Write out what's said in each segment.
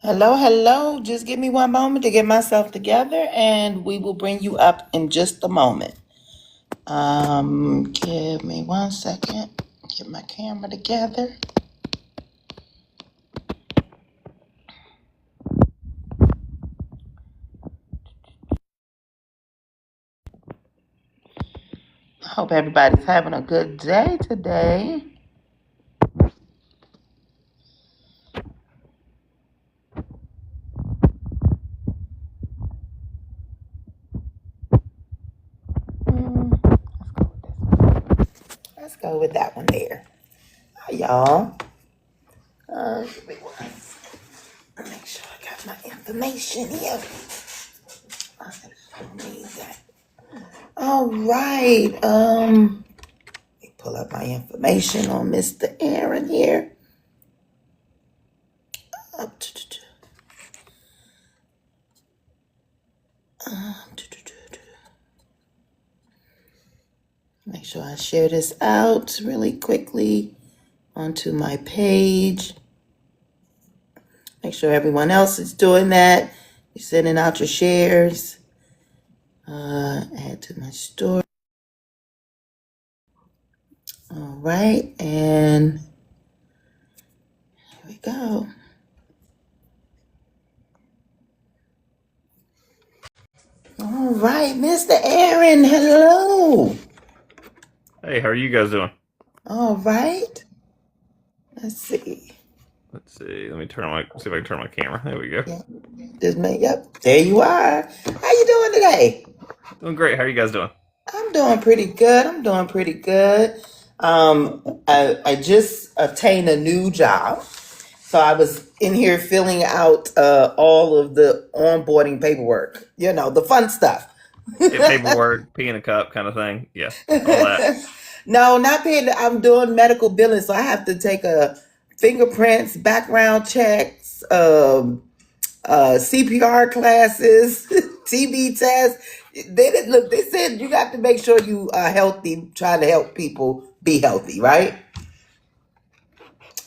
Hello, hello. Just give me one moment to get myself together and we will bring you up in just a moment. Give me one second. Get my camera together. Hope everybody's having a good day today. Let's go with that one there. Hi, y'all. Give me one second. Make sure I got my information here. I don't need that. All right. Let me pull up my information on Mr. Aaron here. Up to Make sure I share this out really quickly onto my page. Make sure everyone else is doing that. You're sending out your shares. Add to my story. All right, and here we go. All right, Mr. Aaron, hello. Hey, how are you guys doing? All right. Let's see. Let's see. Let me see if I can turn my camera. There we go. Yeah, yep, there you are. How you doing today? Doing great. How are you guys doing? I'm doing pretty good. I just obtained a new job. So I was in here filling out all of the onboarding paperwork, the fun stuff. Yeah, paperwork, pee in a cup kind of thing. Yeah, all that. No, not paying. I'm doing medical billing, so I have to take fingerprints, background checks, CPR classes, TB tests. They said you got to make sure you are healthy, trying to help people be healthy, right?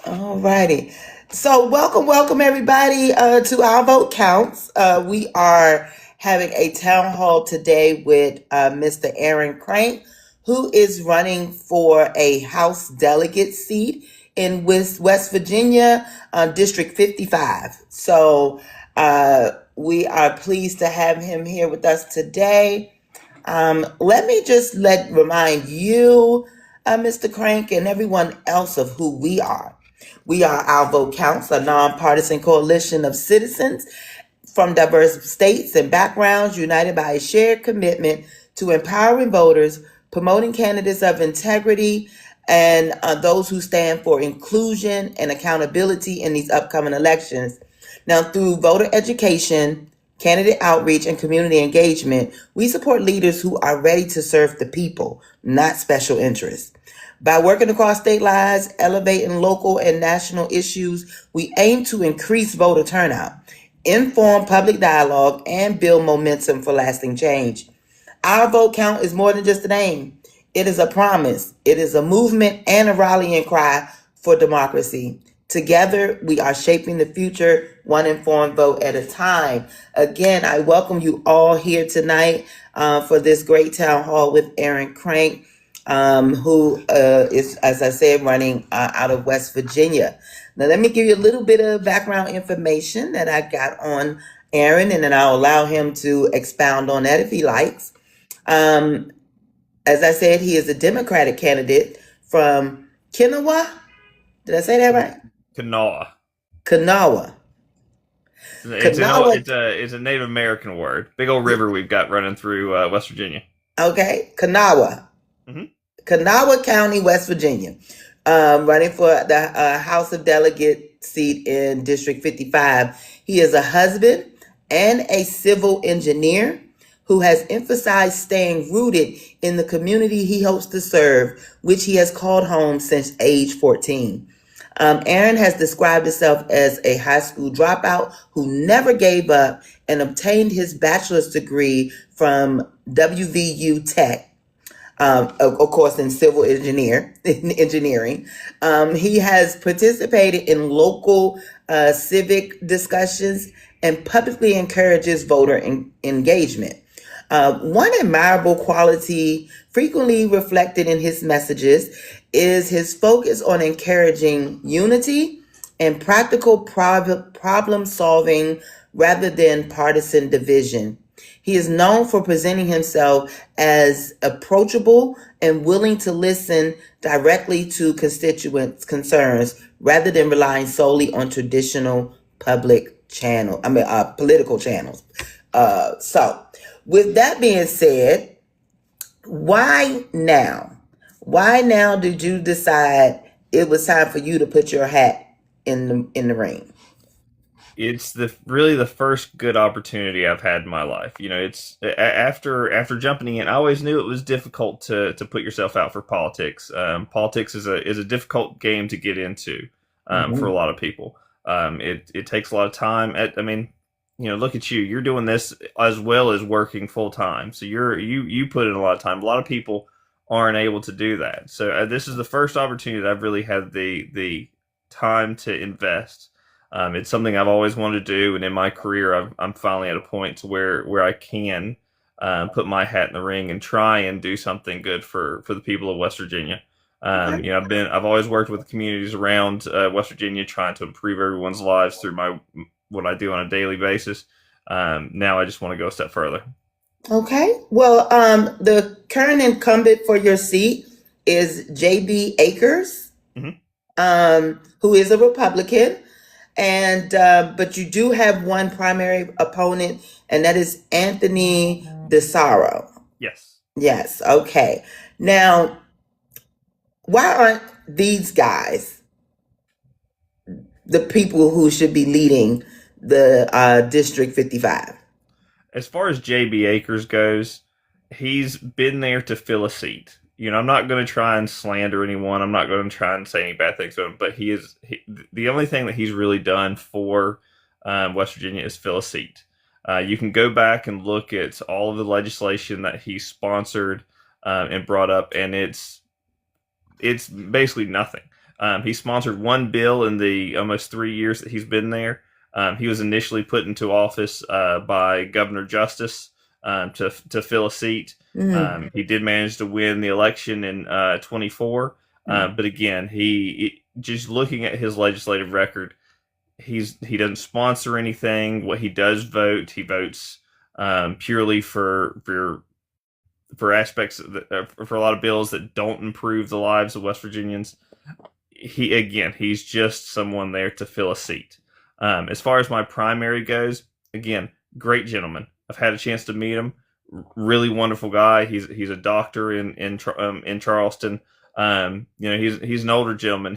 All righty. So welcome everybody to Our Vote Counts. We are having a town hall today with Mr. Aaron Crank, who is running for a House delegate seat in West Virginia, District 55. So we are pleased to have him here with us today. Let me just remind you, Mr. Crank, and everyone else of who we are. We are Our Vote Counts, a nonpartisan coalition of citizens from diverse states and backgrounds united by a shared commitment to empowering voters, promoting candidates of integrity, and those who stand for inclusion and accountability in these upcoming elections. Now, through voter education, candidate outreach, and community engagement, we support leaders who are ready to serve the people, not special interests. By working across state lines, elevating local and national issues, we aim to increase voter turnout, inform public dialogue, and build momentum for lasting change. Our vote count is more than just a name. It is a promise. It is a movement and a rallying cry for democracy. Together, we are shaping the future, one informed vote at a time. Again, I welcome you all here tonight for this great town hall with Aaron Crank, who is, as I said, running out of West Virginia. Now, let me give you a little bit of background information that I got on Aaron, and then I'll allow him to expound on that if he likes. As I said, he is a Democratic candidate from Kanawha. Did I say that right? Kanawha. Kanawha. It's a Native American word. Big old river we've got running through West Virginia. Okay, Kanawha. Mm-hmm. Kanawha County, West Virginia. Running for the House of Delegate seat in District 55. He is a husband and a civil engineer who has emphasized staying rooted in the community he hopes to serve, which he has called home since age 14. Aaron has described himself as a high school dropout who never gave up and obtained his bachelor's degree from WVU Tech. Of course, in civil engineering. He has participated in local civic discussions, and publicly encourages voter engagement. One admirable quality frequently reflected in his messages is his focus on encouraging unity and practical problem solving rather than partisan division. He is known for presenting himself as approachable and willing to listen directly to constituents' concerns rather than relying solely on traditional political channels. So, with that being said, why now? Why now did you decide it was time for you to put your hat in the ring? It's really the first good opportunity I've had in my life. It's after jumping in. I always knew it was difficult to put yourself out for politics. Politics is a difficult game to get into for a lot of people. It takes a lot of time. I mean, look at you. You're doing this as well as working full time. So you put in a lot of time. A lot of people aren't able to do that. So this is the first opportunity that I've really had the time to invest. It's something I've always wanted to do, and in my career, I'm finally at a point to where I can put my hat in the ring and try and do something good for the people of West Virginia. Okay. I've always worked with communities around West Virginia, trying to improve everyone's lives through what I do on a daily basis. Now I just want to go a step further. Okay. Well, the current incumbent for your seat is J.B. Akers, hmm who is a Republican. And but you do have one primary opponent, and that is Anthony DeSaro. Yes. Yes. Okay. Now, why aren't these guys the people who should be leading the District 55? As far as JB Akers goes, he's been there to fill a seat. I'm not going to try and slander anyone. I'm not going to try and say any bad things to him. But the only thing that he's really done for West Virginia is fill a seat. You can go back and look at all of the legislation that he sponsored and brought up, and it's basically nothing. He sponsored one bill in the almost 3 years that he's been there. He was initially put into office by Governor Justice to fill a seat. Mm. He did manage to win the election in 24, but again, he just looking at his legislative record, he doesn't sponsor anything. What he does vote, he votes purely for aspects for a lot of bills that don't improve the lives of West Virginians. He's just someone there to fill a seat. As far as my primary goes, again, great gentleman. I've had a chance to meet him. Really wonderful guy. He's a doctor in Charleston. He's an older gentleman.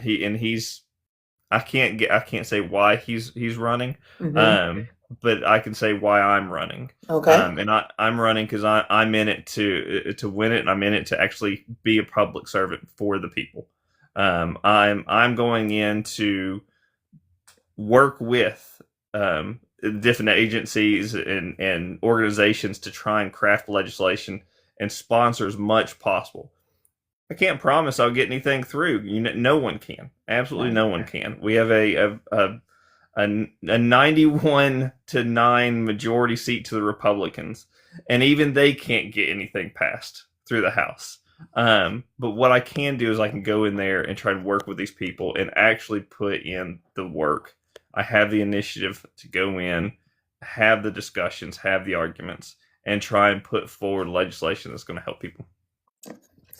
I can't say why he's running. Mhm. But I can say why I'm running. Okay. And I'm running because I'm in it to win it, and I'm in it to actually be a public servant for the people. I'm going in to work with different agencies and organizations to try and craft legislation and sponsor as much possible. I can't promise I'll get anything through. No one can. Absolutely no one can. We have a 91-9 majority seat to the Republicans, and even they can't get anything passed through the House. But what I can do is I can go in there and try to work with these people and actually put in the work. I have the initiative to go in, have the discussions, have the arguments, and try and put forward legislation that's going to help people.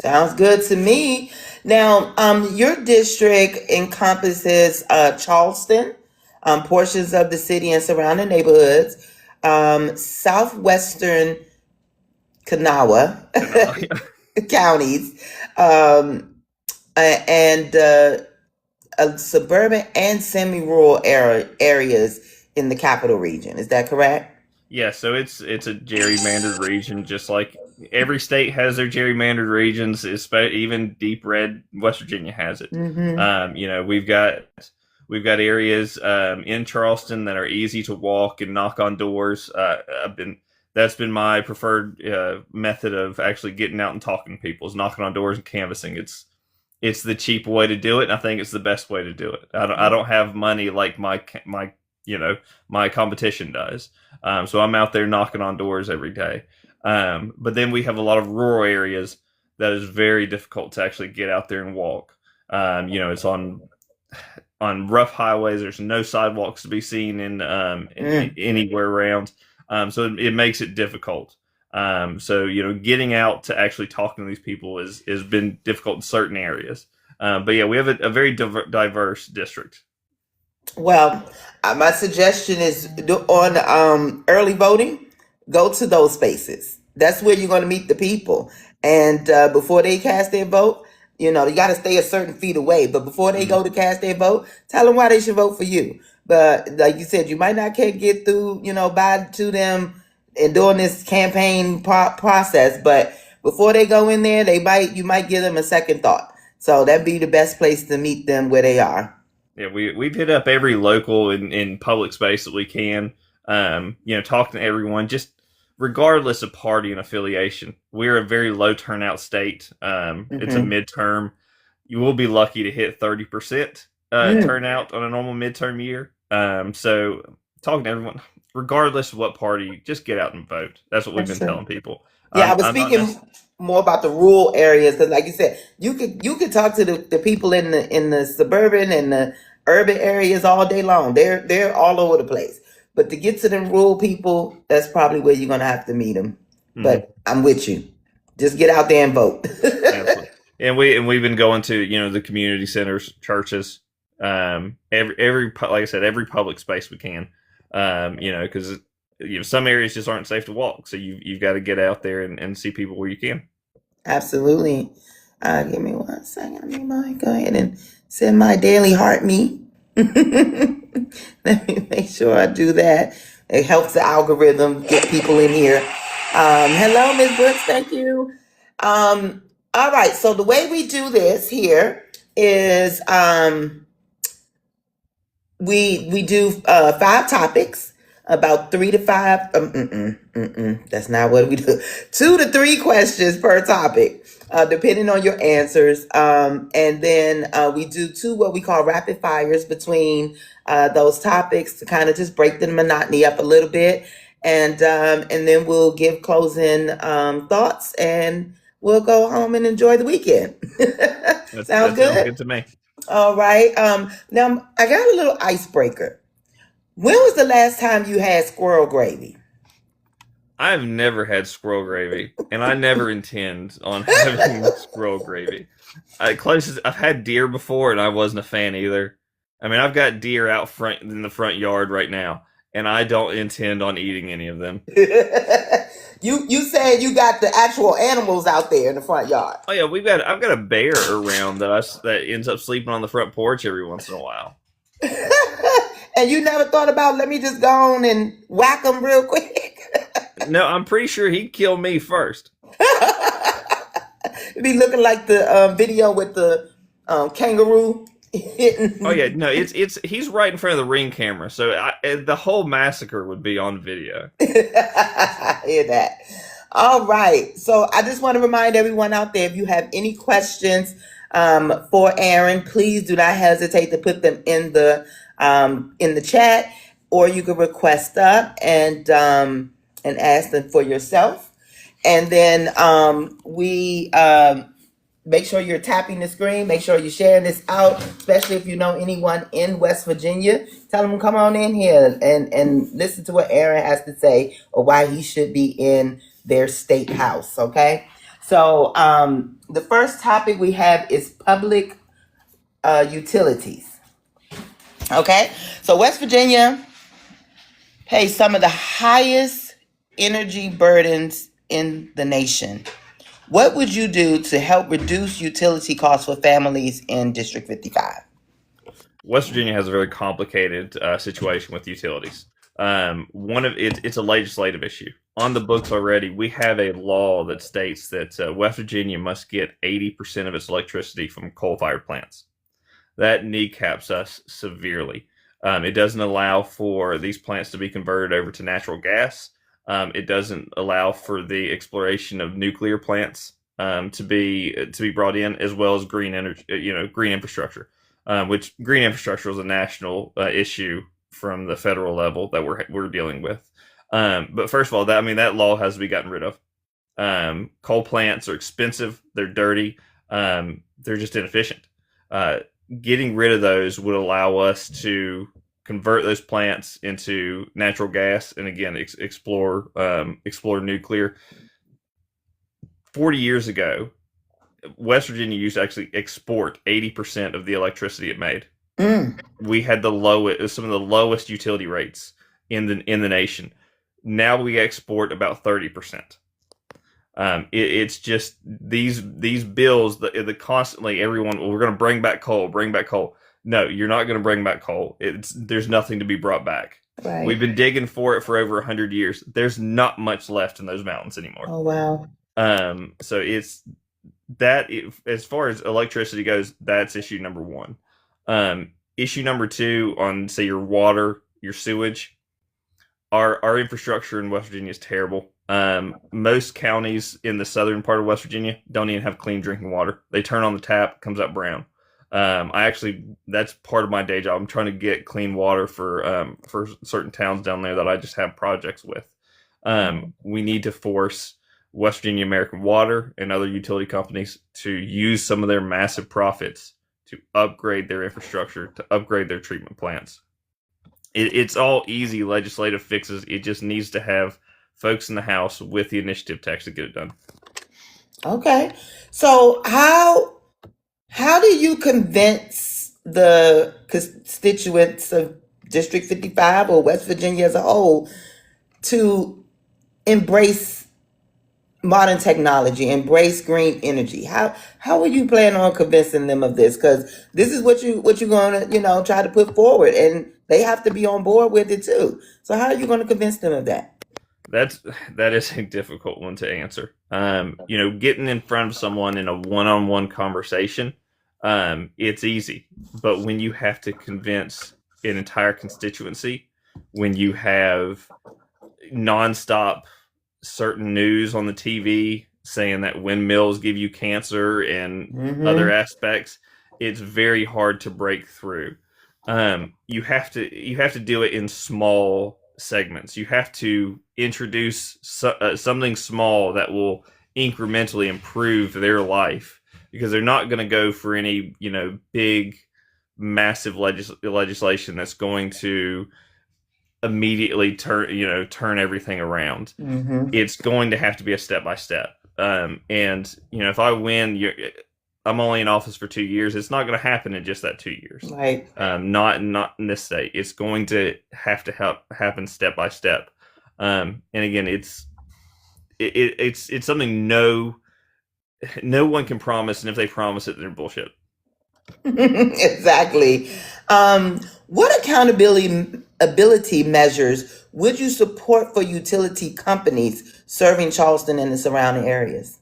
Sounds good to me. Now, your district encompasses Charleston, portions of the city and surrounding neighborhoods, southwestern Kanawha counties, and suburban and semi-rural areas in the capital region. Is that correct? Yeah, so it's a gerrymandered region, just like every state has their gerrymandered regions. Even deep red West Virginia has it. Mm-hmm. We've got areas in Charleston that are easy to walk and knock on doors. That's been my preferred method of actually getting out and talking to people, is knocking on doors and canvassing. it's the cheap way to do it, and I think it's the best way to do it. I don't have money like my my competition does, so I'm out there knocking on doors every day. But then we have a lot of rural areas that is very difficult to actually get out there and walk. It's on rough highways. There's no sidewalks to be seen anywhere around, so it makes it difficult. So getting out to actually talking to these people has been difficult in certain areas. But yeah, we have a very diverse district. Well, my suggestion is on early voting, go to those spaces. That's where you're going to meet the people. And before they cast their vote, you got to stay a certain feet away. But before they Mhm. go to cast their vote, tell them why they should vote for you. But like you said, you might not can get through, by to them and during this campaign process. But before they go in there, you might give them a second thought. So that'd be the best place to meet them where they are. Yeah, we've hit up every local in public space that we can. Talking to everyone, just regardless of party and affiliation. We're a very low turnout state. It's a Mm-hmm. midterm. You will be lucky to hit 30% Mm. turnout on a normal midterm year. So talking to everyone, regardless of what party, just get out and vote. That's what we've That's been true. telling people. Yeah, I was I'm not speaking necessarily. more about the rural areas because, like you said, you could talk to the people in the suburban and the urban areas all day long. They're all over the place. But to get to the rural people, that's probably where you're gonna have to meet them. Mhm. But I'm with you. Just get out there and vote. Absolutely. And we've been going to the community centers, churches, every like I said, every public space we can, because some areas just aren't safe to walk, so you've got to get out there and see people where you can. Absolutely. Give me 1 second. Go ahead and send my daily heart me. Let me make sure I do that. It helps the algorithm get people in here. Hello, Ms. Brooks. Thank you. All right. So the way we do this here is we do 5 topics, about 3 to 5. That's not what we do. 2 to 3 questions per topic, depending on your answers. And then we do 2 what we call rapid fires between those topics to kind of just break the monotony up a little bit. And then we'll give closing thoughts, and we'll go home and enjoy the weekend. Sounds That sounds good. good to me. All right. Now I got a little icebreaker. When was the last time you had squirrel gravy? I've never had squirrel gravy, and I never intend on having squirrel gravy. Closest I've had deer before, and I wasn't a fan either. I mean, I've got deer out front in the front yard right now, and I don't intend on eating any of them. You said you got the actual animals out there in the front yard. Oh yeah, I've got a bear around that ends up sleeping on the front porch every once in a while. And you never thought about, let me just go on and whack them real quick. No, I'm pretty sure he'd kill me first. It'd be looking like the video with the kangaroo Oh yeah, hitting. no, it's he's right in front of the ring camera, so the whole massacre would be on video. I hear that. All right. So I just want to remind everyone out there, if you have any questions for Aaron, please do not hesitate to put them in the chat, or you can request up and ask them for yourself. And then we make sure you're tapping the screen. Make sure you're sharing this out, especially if you know anyone in West Virginia. Tell them to come on in here and listen to what Aaron has to say, or why he should be in their state house. Okay. So the first topic we have is public utilities. Okay. So West Virginia pays some of the highest energy burdens in the nation. What would you do to help reduce utility costs for families in District 55? West Virginia has a very complicated situation with utilities. One of it's a legislative issue on the books already. We have a law that states that West Virginia must get 80% of its electricity from coal-fired plants. That kneecaps us severely. It doesn't allow for these plants to be converted over to natural gas. It doesn't allow for the exploration of nuclear plants to be brought in, as well as green energy, green infrastructure, which green infrastructure is a national issue from the federal level that we're dealing with. But first of all, that law has to be gotten rid of. Coal plants are expensive. They're dirty. They're just inefficient. Getting rid of those would allow us to convert those plants into natural gas, and again, explore nuclear. 40 years ago, West Virginia used to actually export 80% of the electricity it made. We had some of the lowest utility rates in the nation. Now we export about 30%. It's just these bills, the constantly everyone, well, we're going to bring back coal. No, you're not going to bring back coal. There's nothing to be brought back. Right. We've been digging for it for over 100 years. There's not much left in those mountains anymore. Oh, wow. So it's that, as far as electricity goes, that's issue number one. Issue number two, on, say, your water, your sewage, our infrastructure in West Virginia is terrible. Most counties in the southern part of West Virginia don't even have clean drinking water. They turn on the tap, it comes out brown. That's part of my day job. I'm trying to get clean water for certain towns down there that I just have projects with. We need to force West Virginia American Water and other utility companies to use some of their massive profits to upgrade their infrastructure, to upgrade their treatment plants. It's all easy legislative fixes. It just needs to have folks in the House with the initiative to actually get it done. Okay. So how do you convince the constituents of District 55 or West Virginia as a whole to embrace modern technology, embrace green energy? How are you planning on convincing them of this? Because this is what you're going to try to put forward, and they have to be on board with it too. So how are you going to convince them of that? That is a difficult one to answer. Getting in front of someone in a one-on-one conversation, it's easy. But when you have to convince an entire constituency, when you have nonstop certain news on the TV saying that windmills give you cancer and other aspects, it's very hard to break through. You have to do it in small segments. You have to introduce something small that will incrementally improve their life, because they're not going to go for any big massive legislation that's going to immediately turn everything around. It's going to have to be a step by step. And if I win, I'm only in office for 2 years. It's not going to happen in just that 2 years. Right. Not in this state. It's going to have to happen step by step. And again, it's something no one can promise, and if they promise it, they're bullshit. Exactly. What accountability measures would you support for utility companies serving Charleston and the surrounding areas?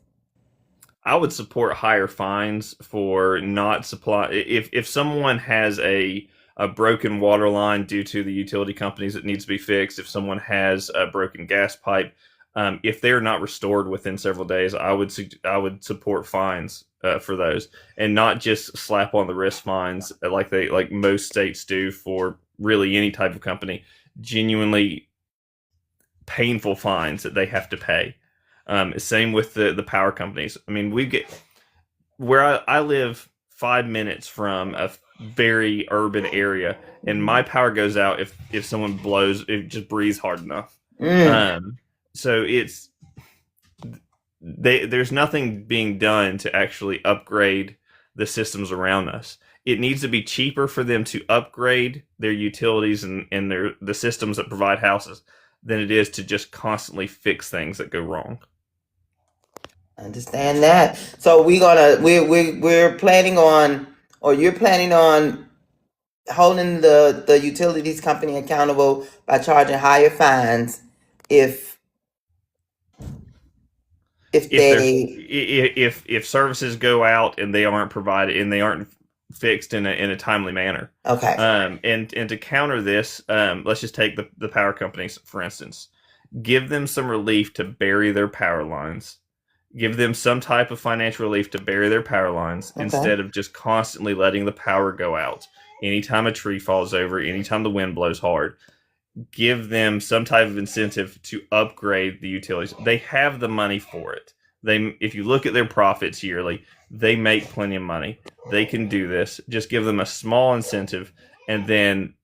I would support higher fines for not supply. If someone has a broken water line due to the utility companies that needs to be fixed, if someone has a broken gas pipe, if they're not restored within several days, I would support fines for those, and not just slap on the wrist fines like most states do for really any type of company. Genuinely painful fines that they have to pay. Same with the power companies. I mean, where I live 5 minutes from a very urban area, and my power goes out if someone just breathes hard enough. So there's nothing being done to actually upgrade the systems around us. It needs to be cheaper for them to upgrade their utilities and the systems that provide houses than it is to just constantly fix things that go wrong. Understand that. So we're planning on, or you're planning on holding the utilities company accountable by charging higher fines if services go out and they aren't provided and they aren't fixed in a timely manner. Okay. And to counter this, let's just take the power companies, for instance. Give them some relief to bury their power lines. Give them some type of financial relief to bury their power lines Okay. instead of just constantly letting the power go out. Anytime a tree falls over, anytime the wind blows hard, give them some type of incentive to upgrade the utilities. They have the money for it. If you look at their profits yearly, they make plenty of money. They can do this. Just give them a small incentive, and then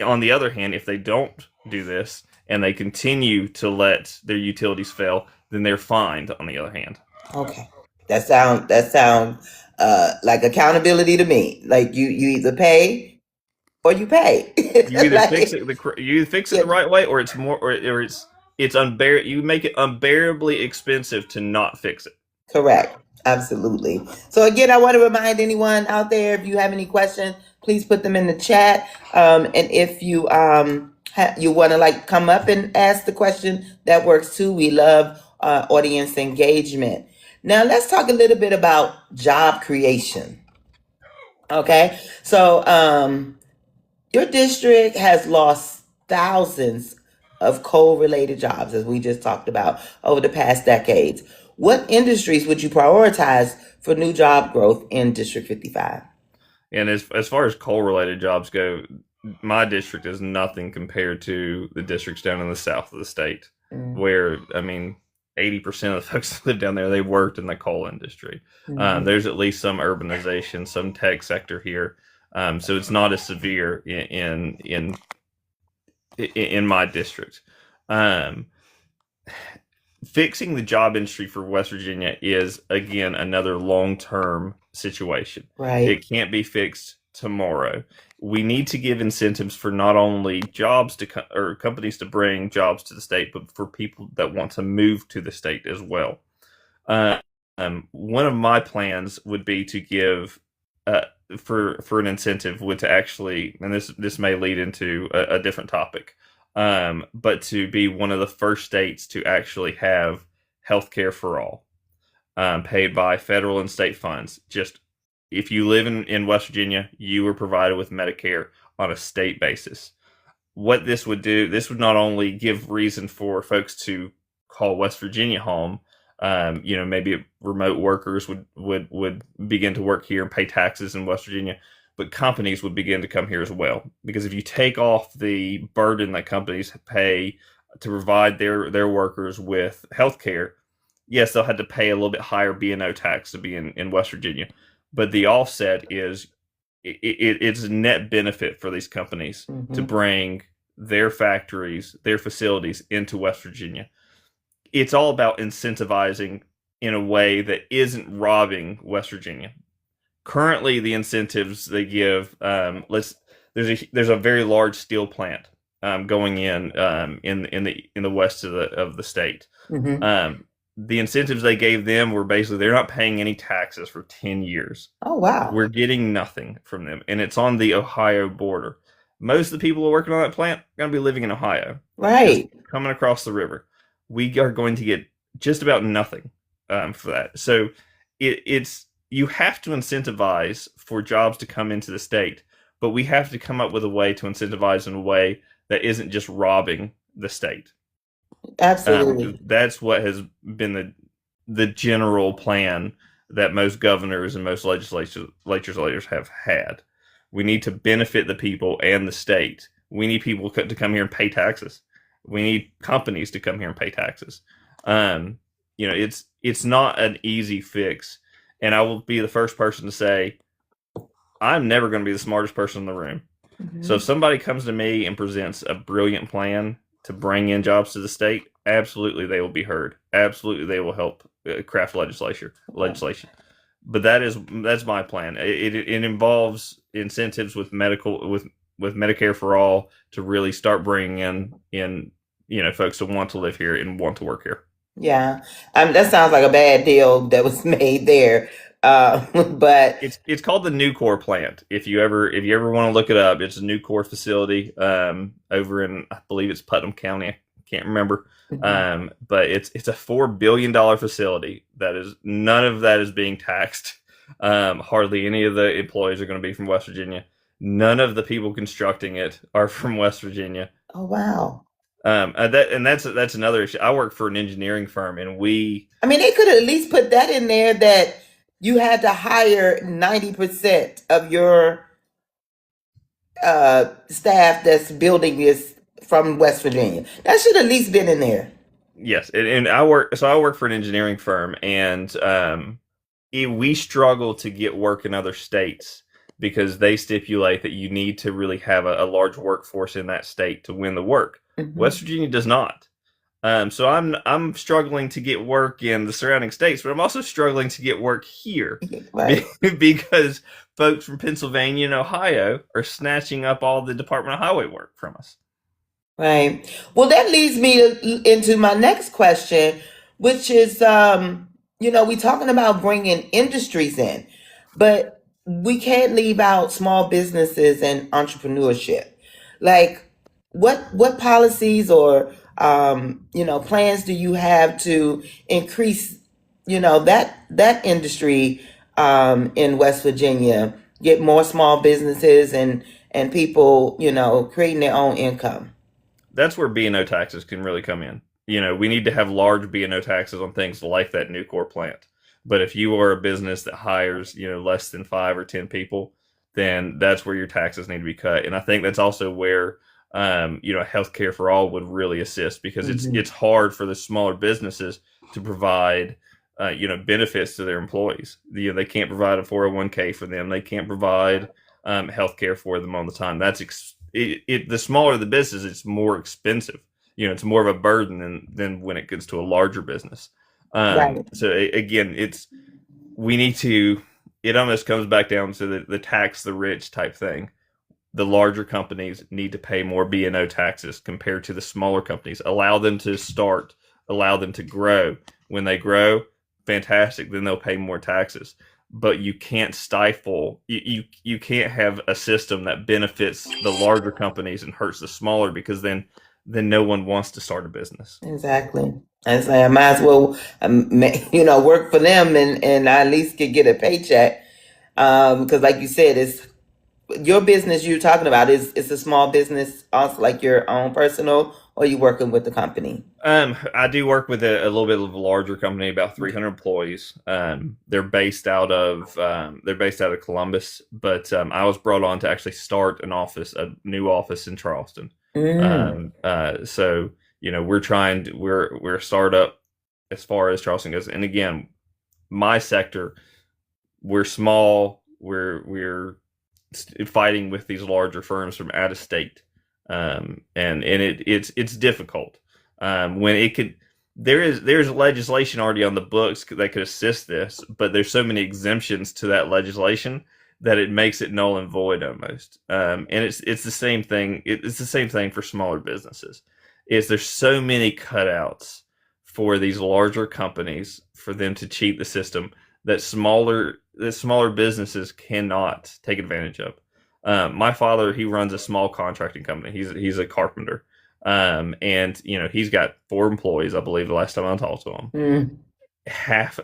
on the other hand, if they don't do this and they continue to let their utilities fail, then they're fined. On the other hand, Okay. That sound like accountability to me. Like you either pay or you pay. you either fix Like it you either fix it yeah, the right way, or it's more, or it's unbear. You make it unbearably expensive to not fix it. correct. Absolutely. So again, I want to remind anyone out there, if you have any questions, please put them in the chat. And if you you want to like come up and ask the question, that works too. We love audience engagement. Now let's talk a little bit about job creation. Okay, so your district has lost thousands of coal-related jobs, as we just talked about, over the past decades. What industries would you prioritize for new job growth in District 55? And as far as coal related jobs go, my district is nothing compared to the districts down in the south of the state, Mm-hmm. where 80% of the folks that live down there, they worked in the coal industry. There's at least some urbanization, some tech sector here, so it's not as severe in my district. Um, Fixing the job industry for West Virginia is again another long-term situation. Right. It can't be fixed tomorrow. We need to give incentives for not only jobs or companies to bring jobs to the state, but for people that want to move to the state as well. One of my plans would be to give for an incentive would to actually, and this may lead into a different topic, but to be one of the first states to actually have health care for all, paid by federal and state funds. Just if you live in West Virginia, you are provided with Medicare on a state basis. What this would do, this would not only give reason for folks to call West Virginia home. Maybe remote workers would begin to work here and pay taxes in West Virginia, but companies would begin to come here as well. Because if you take off the burden that companies pay to provide their workers with health care, yes, they'll have to pay a little bit higher B&O tax to be in West Virginia. But the offset is it's a net benefit for these companies to Mm-hmm. bring their factories, their facilities into West Virginia. It's all about incentivizing in a way that isn't robbing West Virginia. Currently, the incentives they give, there's a very large steel plant going in the west of the state. Mm-hmm. The incentives they gave them were basically they're not paying any taxes for 10 years. Oh wow. We're getting nothing from them, and it's on the Ohio border. Most of the people who are working on that plant are going to be living in Ohio, just Right. coming across the river. We are going to get just about nothing for that. So it's you have to incentivize for jobs to come into the state, but we have to come up with a way to incentivize in a way that isn't just robbing the state. Absolutely. That's what has been the general plan that most governors and most legislators have had. We need to benefit the people and the state. We need people to come here and pay taxes. We need companies to come here and pay taxes. It's not an easy fix, and I will be the first person to say I'm never going to be the smartest person in the room. So Mm-hmm. if somebody comes to me and presents a brilliant plan to bring in jobs to the state, absolutely they will be heard. Absolutely they will help craft legislation. But that's my plan. It involves incentives with Medicare for all to really start bringing in folks that want to live here and want to work here. Yeah. That sounds like a bad deal that was made there. But It's called the Nucor plant. If you ever want to look it up, it's a Nucor facility over in, I believe it's Putnam County. I can't remember. mhm. But it's a $4 billion facility none of that is being taxed. Hardly any of the employees are going to be from West Virginia. None of the people constructing it are from West Virginia. Oh wow. That's another issue. I work for an engineering firm, and we I mean, they could at least put that in there that you had to hire 90% of your staff that's building this from West Virginia. That should at least been in there. yes, and I work for an engineering firm, and we struggle to get work in other states because they stipulate that you need to really have a large workforce in that state to win the work. West Mm-hmm. Virginia does not. So I'm struggling to get work in the surrounding states, but I'm also struggling to get work here Right. because folks from Pennsylvania and Ohio are snatching up all the Department of Highway work from us. Right. Well, that leads me into my next question, which is, we talking about bringing industries in, but we can't leave out small businesses and entrepreneurship. Like, what policies or plans do you have to increase, that industry in West Virginia, get more small businesses and people, creating their own income? That's where B&O taxes can really come in. We need to have large B&O taxes on things like that new core plant. But if you are a business that hires, less than 5 or 10 people, then that's where your taxes need to be cut. And I think that's also where, healthcare for all would really assist because Hmm. it's hard for the smaller businesses to provide, benefits to their employees. They can't provide a 401k for them. They can't provide healthcare for them all the time. The smaller the business, it's more expensive. It's more of a burden than when it gets to a larger business. Right. Again, we need to. It almost comes back down to the tax the rich type thing. The larger companies need to pay more B&O taxes compared to the smaller companies. Allow them to start. Allow them to grow. When they grow, fantastic. Then they'll pay more taxes, but you can't stifle you can't have a system that benefits the larger companies and hurts the smaller because then no one wants to start a business. Exactly. And say I might as well, work for them and I at least could get a paycheck. Because like you said, it's your business you're talking about is it's a small business, also like your own personal, or you working with the company. I do work with a little bit of a larger company, about 300 employees. They're based out of Columbus, but I was brought on to actually start a new office in Charleston. Mm, So we're a startup as far as Charleston goes. And again, my sector, we're small. We're fighting with these larger firms from out of state, it's difficult. When it could there's legislation already on the books that could assist this, but there's so many exemptions to that legislation that it makes it null and void almost. And it's the same thing. It's the same thing for smaller businesses. There's so many cutouts for these larger companies for them to cheat the system that smaller businesses cannot take advantage of. My father, he runs a small contracting company. He's a carpenter, and he's got 4 employees. I believe the last time I talked to him, mm. half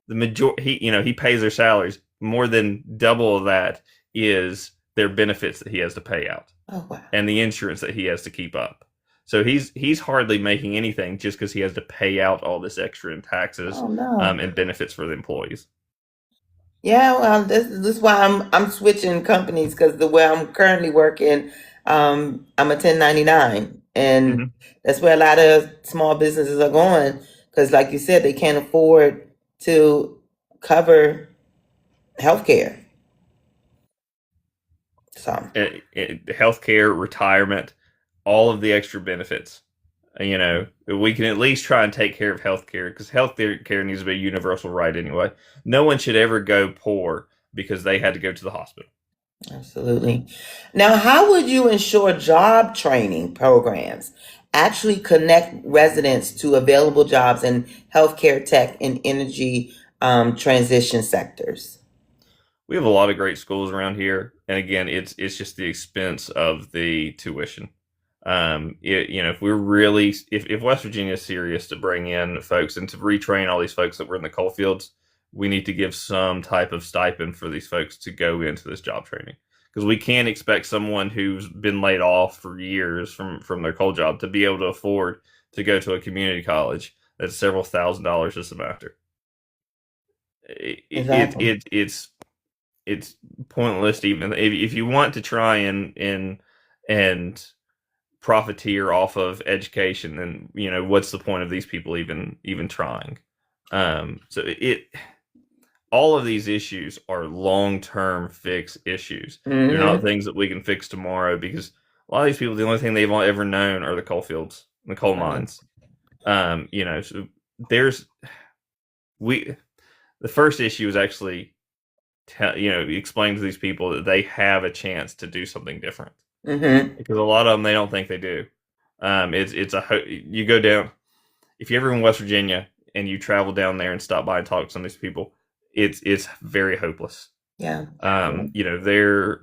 the majority he pays their salaries. More than double of that is their benefits that he has to pay out Oh wow. and the insurance that he has to keep up. So he's hardly making anything just because he has to pay out all this extra in taxes Oh no. and benefits for the employees. Yeah, well, this is why I'm switching companies because the way I'm currently working, I'm a 1099, and Mm-hmm. that's where a lot of small businesses are going because, like you said, they can't afford to cover healthcare. So, Healthcare, retirement, all of the extra benefits. We can at least try and take care of healthcare because healthcare needs to be a universal right anyway. No one should ever go poor because they had to go to the hospital. absolutely. Now, how would you ensure job training programs actually connect residents to available jobs in healthcare, tech, and energy transition sectors? We have a lot of great schools around here, and again, it's just the expense of the tuition. If West Virginia is serious to bring in folks and to retrain all these folks that were in the coal fields, we need to give some type of stipend for these folks to go into this job training because we can't expect someone who's been laid off for years from their coal job to be able to afford to go to a community college that's several $1,000s a semester. Exactly. It's pointless to even if you want to try and profiteer off of education, then what's the point of these people even trying? So it all of these issues are long-term fix issues. They're not Mm-hmm. things that we can fix tomorrow, because a lot of these people, the only thing they've ever known are the coal fields, the coal Right. mines. So there's we the first issue is actually explain to these people that they have a chance to do something different, Mm-hmm. because a lot of them, they don't think they do. You go down, if you're ever in West Virginia and you travel down there and stop by and talk to some of these people, it's very hopeless. Yeah. They're,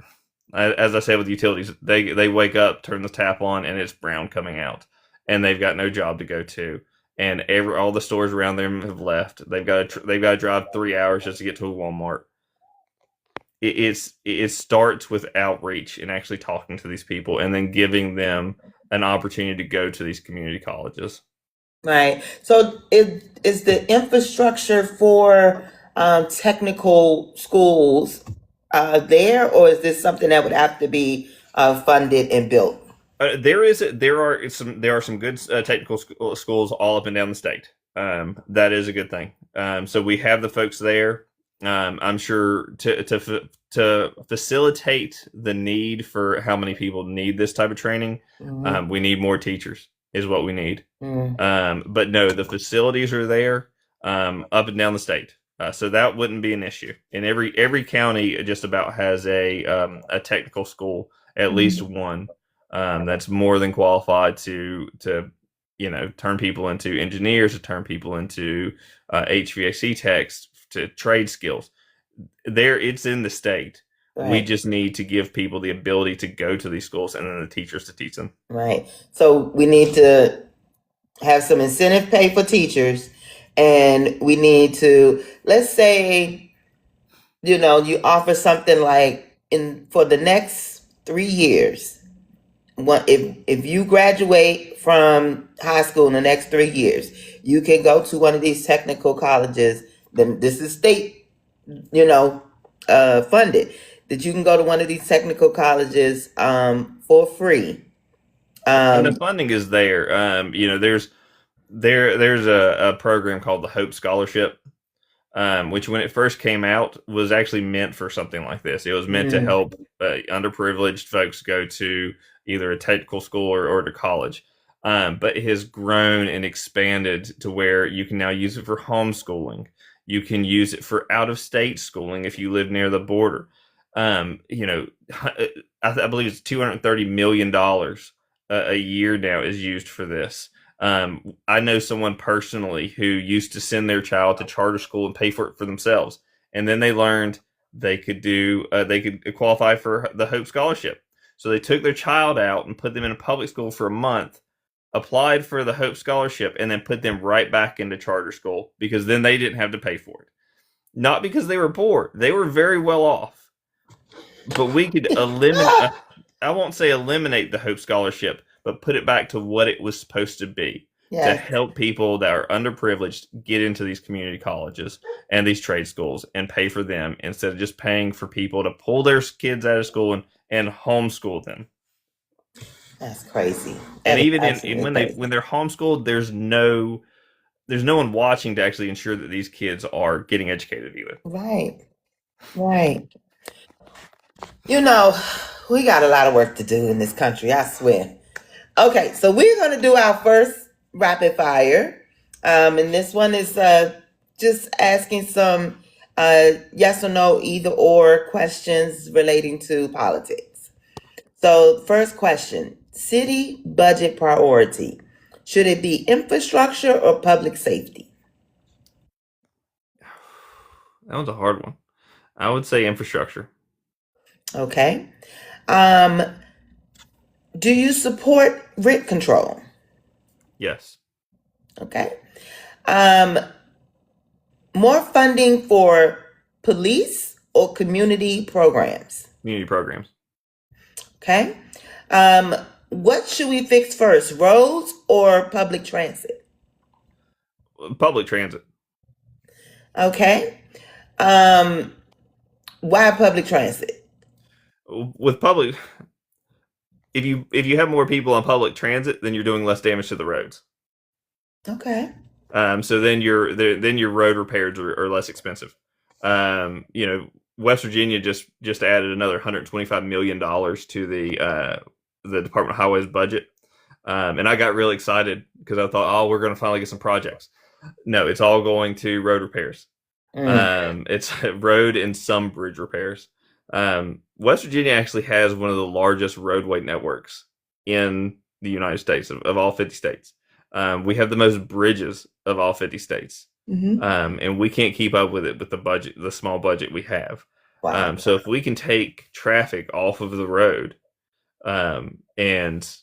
as I said with utilities, they wake up, turn the tap on, and it's brown coming out, and they've got no job to go to, and all the stores around them have left. They've got to drive 3 hours just to get to a Walmart. It starts with outreach and actually talking to these people, and then giving them an opportunity to go to these community colleges. Right. So is the infrastructure for technical schools there, or is this something that would have to be funded and built? There are some good technical schools all up and down the state. That is a good thing. So we have the folks there. I'm sure to facilitate the need for how many people need this type of training, Mm-hmm. we need more teachers, is what we need. Mm-hmm. But no, the facilities are there, up and down the state. So that wouldn't be an issue. And every county just about has a technical school, at least one, that's more than qualified to turn people into engineers, to turn people into HVAC techs, to trade skills. It's in the state. We Right. just need to give people the ability to go to these schools, and then the teachers to teach them. Right. So we need to have some incentive pay for teachers, and we need to, let's say, you offer something like, in for the next 3 years. If you graduate from high school in the next 3 years, you can go to one of these technical colleges. Then this is state, funded. That you can go to one of these technical colleges for free. And the Um, funding is there. There's a program called the Hope Scholarship, which when it first came out was actually meant for something like this. It was meant to mm, help underprivileged folks go to either a technical school or to college. But it has grown and expanded to where you can now use it for homeschooling. You can use it for out of state schooling if you live near the border. Um, you know, I believe it's $230 million a year now is used for this. I know someone personally who used to send their child to charter school and pay for it for themselves, and then they learned they could qualify for the Hope Scholarship. So they took their child out and put them in a public school for a month, applied for the Hope Scholarship, and then put them right back into charter school, because then they didn't have to pay for it. Not because they were poor; they were very well off. But we could eliminate. I won't say eliminate the Hope Scholarship, but put it back to what it was supposed to be, to yes. help people that are underprivileged get into these community colleges and these trade schools and pay for them, instead of just paying for people to pull their kids out of school and homeschool them. That's crazy. And That is even absolutely crazy. when they're homeschooled, there's no one watching to actually ensure that these kids are getting educated either. Right. Right. You know, we got a lot of work to do in this country, I swear. Okay, so we're going to do our first rapid fire. And this one is just asking some yes or no, either or questions relating to politics. So, first question: city budget priority. Should it be infrastructure or public safety? That was a hard one. I would say infrastructure. Okay. Um, do you support rent control? Yes. Okay. Um, more funding for police or community programs? Community programs. Okay. Um, what should we fix first, roads or public transit? Public transit. Okay. Um, why public transit? With public, if you have more people on public transit, then you're doing less damage to the roads. Okay. So then your road repairs are less expensive. West Virginia just added another $125 million to the Department of Highways budget, and I got really excited because I thought, oh, we're going to finally get some projects. No, it's all going to road repairs. Mm. It's road and some bridge repairs. West Virginia actually has one of the largest roadway networks in the United States of all 50 states. We have the most bridges of all 50 states. Hmm. And we can't keep up with it with the small budget we have. Wow. So if we can take traffic off of the road and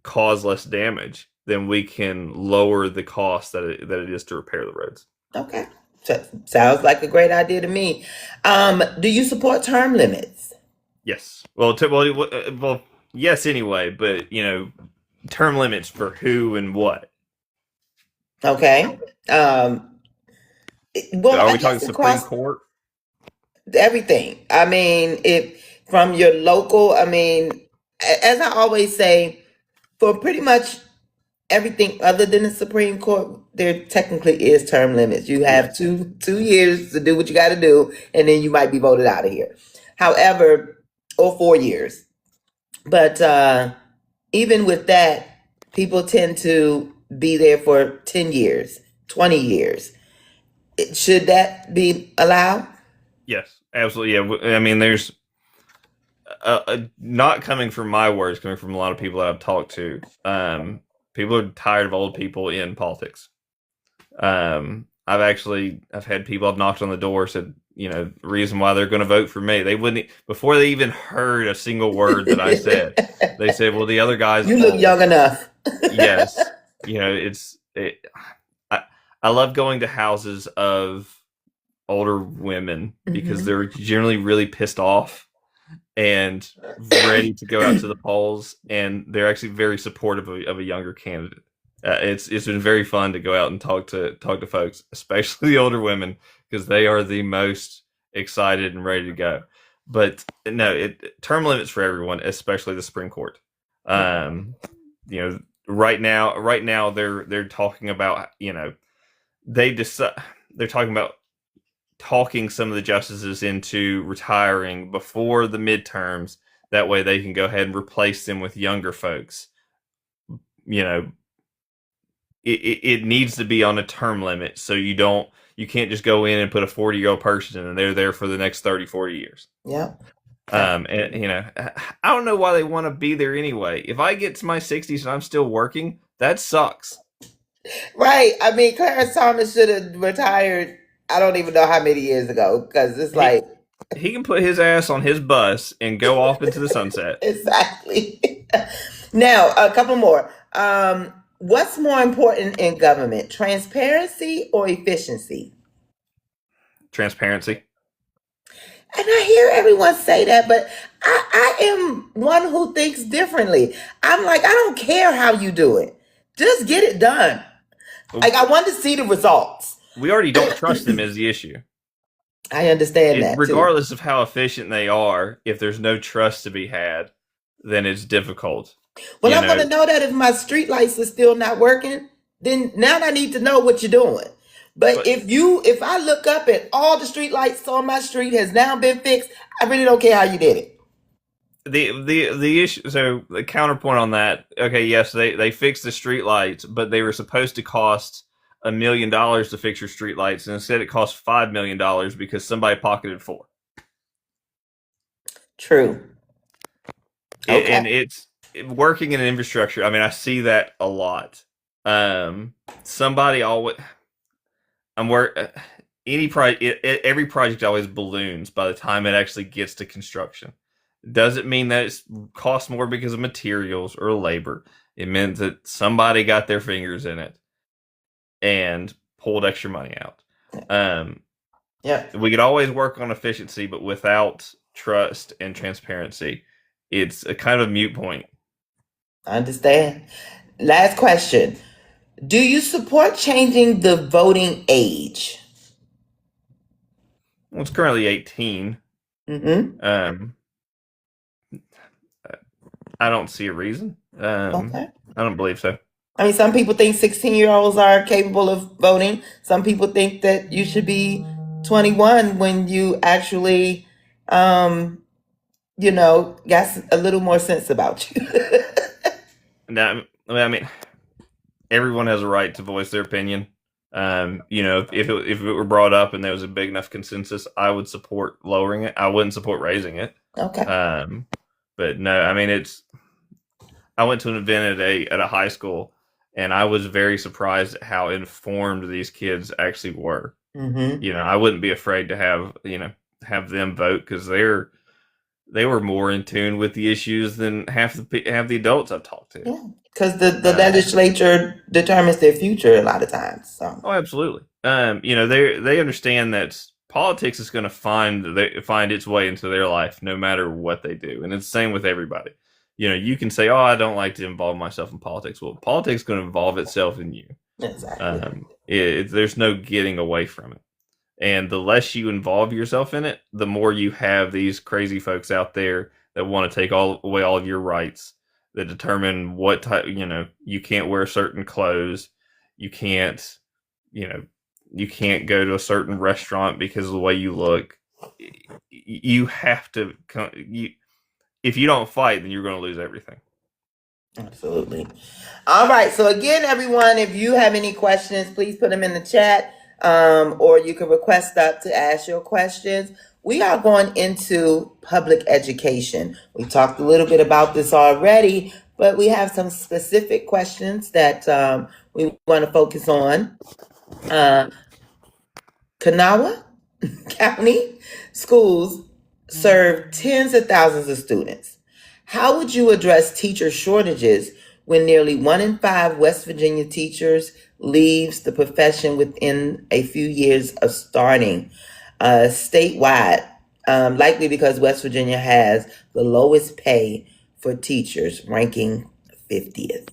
cause less damage, then we can lower the cost that it is to repair the roads. Okay. So, sounds like a great idea to me. Do you support term limits? Yes. Well, yes. Anyway, but term limits for who and what. Okay. Well, Are I we talking guess Supreme across Court? everything. I mean, if from your local, I mean, as I always say, for pretty much everything other than the Supreme Court, there technically is term limits. You have Yes. two years to do what you got to do, and then you might be voted out of here. However, or 4 years. But even with that, people tend to be there for 10 years, 20 years. Should that be allowed? Yes. Absolutely. Yeah. I mean, there's not coming from my words, coming from a lot of people that I've talked to. People are tired of old people in politics. I've had people I've knocked on the door said, the reason why they're going to vote for me. They wouldn't before they even heard a single word that I said. They said, "Well, the other guy's You look old." young enough. Yes, I, I love going to houses of older women because Mhm. they're generally really pissed off and ready to go out to the polls, and they're actually very supportive of a younger candidate. It's been very fun to go out and talk to folks, especially the older women, because they are the most excited and ready to go. But no, term limits for everyone, especially the Supreme Court. Um, right now they're talking about they decide they're talking about talking some of the justices into retiring before the midterms. That way they can go ahead and replace them with younger folks. You know, it needs to be on a term limit so you can't just go in and put a 40-year-old person in and they're there for the next 30, 40 years. Yeah. And I don't know why they want to be there anyway. If I get to my 60s and I'm still working, that sucks. Right. I mean, Clarence Thomas should have retired. I don't even know how many years ago because it's He like he can put his ass on his bus and go off into the sunset. exactly. Now, a couple more. What's more important in government, transparency or efficiency? Transparency. And I hear everyone say that, but I am one who thinks differently. I'm like, I don't care how you do it. Just get it done. Like, I want to see the results. We already don't trust them is the issue. I understand that too. Regardless of how efficient they are, if there's no trust to be had, then it's difficult. Well, You I want know, to know that if my street lights are still not working, then now I need to know what you're doing. But but if I look up and all the street lights on my street has now been fixed, I really don't care how you did it. the issue. So the counterpoint on that. Okay, yes, they fixed the street lights, but they were supposed to cost $1 million to fix your street lights, and instead it cost $5 million because somebody pocketed $4 million. True. Okay. And it's working in infrastructure. I mean, I see that a lot. Somebody always I'm work any project. Every project always balloons by the time it actually gets to construction. Doesn't mean that it costs more because of materials or labor. It means that somebody got their fingers in it and pulled extra money out. Yeah. We could always work on efficiency, but without trust and transparency, it's a kind of a mute point. I understand. Last question. Do you support changing the voting age? Well, it's currently 18. Mm-hmm. Um, I don't see a reason. Okay. I don't believe so. I mean, some people think 16-year-olds are capable of voting. Some people think that you should be 21 when you actually, um, got a little more sense about you. Now, I mean, everyone has a right to voice their opinion. If it were brought up and there was a big enough consensus, I would support lowering it. I wouldn't support raising it. Okay. Um, but no, I mean it's. I went to an event at a high school, and I was very surprised at how informed these kids actually were. Mm-hmm. I wouldn't be afraid to have them vote because they were more in tune with the issues than half the adults I've talked to. Yeah. Because the Um, legislature determines their future a lot of times. So, oh, absolutely. They understand that politics is going to find its way into their life no matter what they do, and it's the same with everybody. You can say, "Oh, I don't like to involve myself in politics." Well, politics is going to involve itself in you. exactly. There's no getting away from it. And the less you involve yourself in it, the more you have these crazy folks out there that want to take away all of your rights, that determine what type, you can't wear certain clothes, you can't, you know, you can't go to a certain restaurant because of the way you look. You have to, if you don't fight, then you're going to lose everything. Absolutely. All right. So again, everyone, if you have any questions, please put them in the chat, or you can request up to ask your questions. We are going into public education. We talked a little bit about this already, but we have some specific questions that we want to focus on. Kanawha County schools serve tens of thousands of students. How would you address teacher shortages when nearly 1 in 5 West Virginia teachers leaves the profession within a few years of starting statewide? Likely because West Virginia has the lowest pay for teachers, ranking 50th.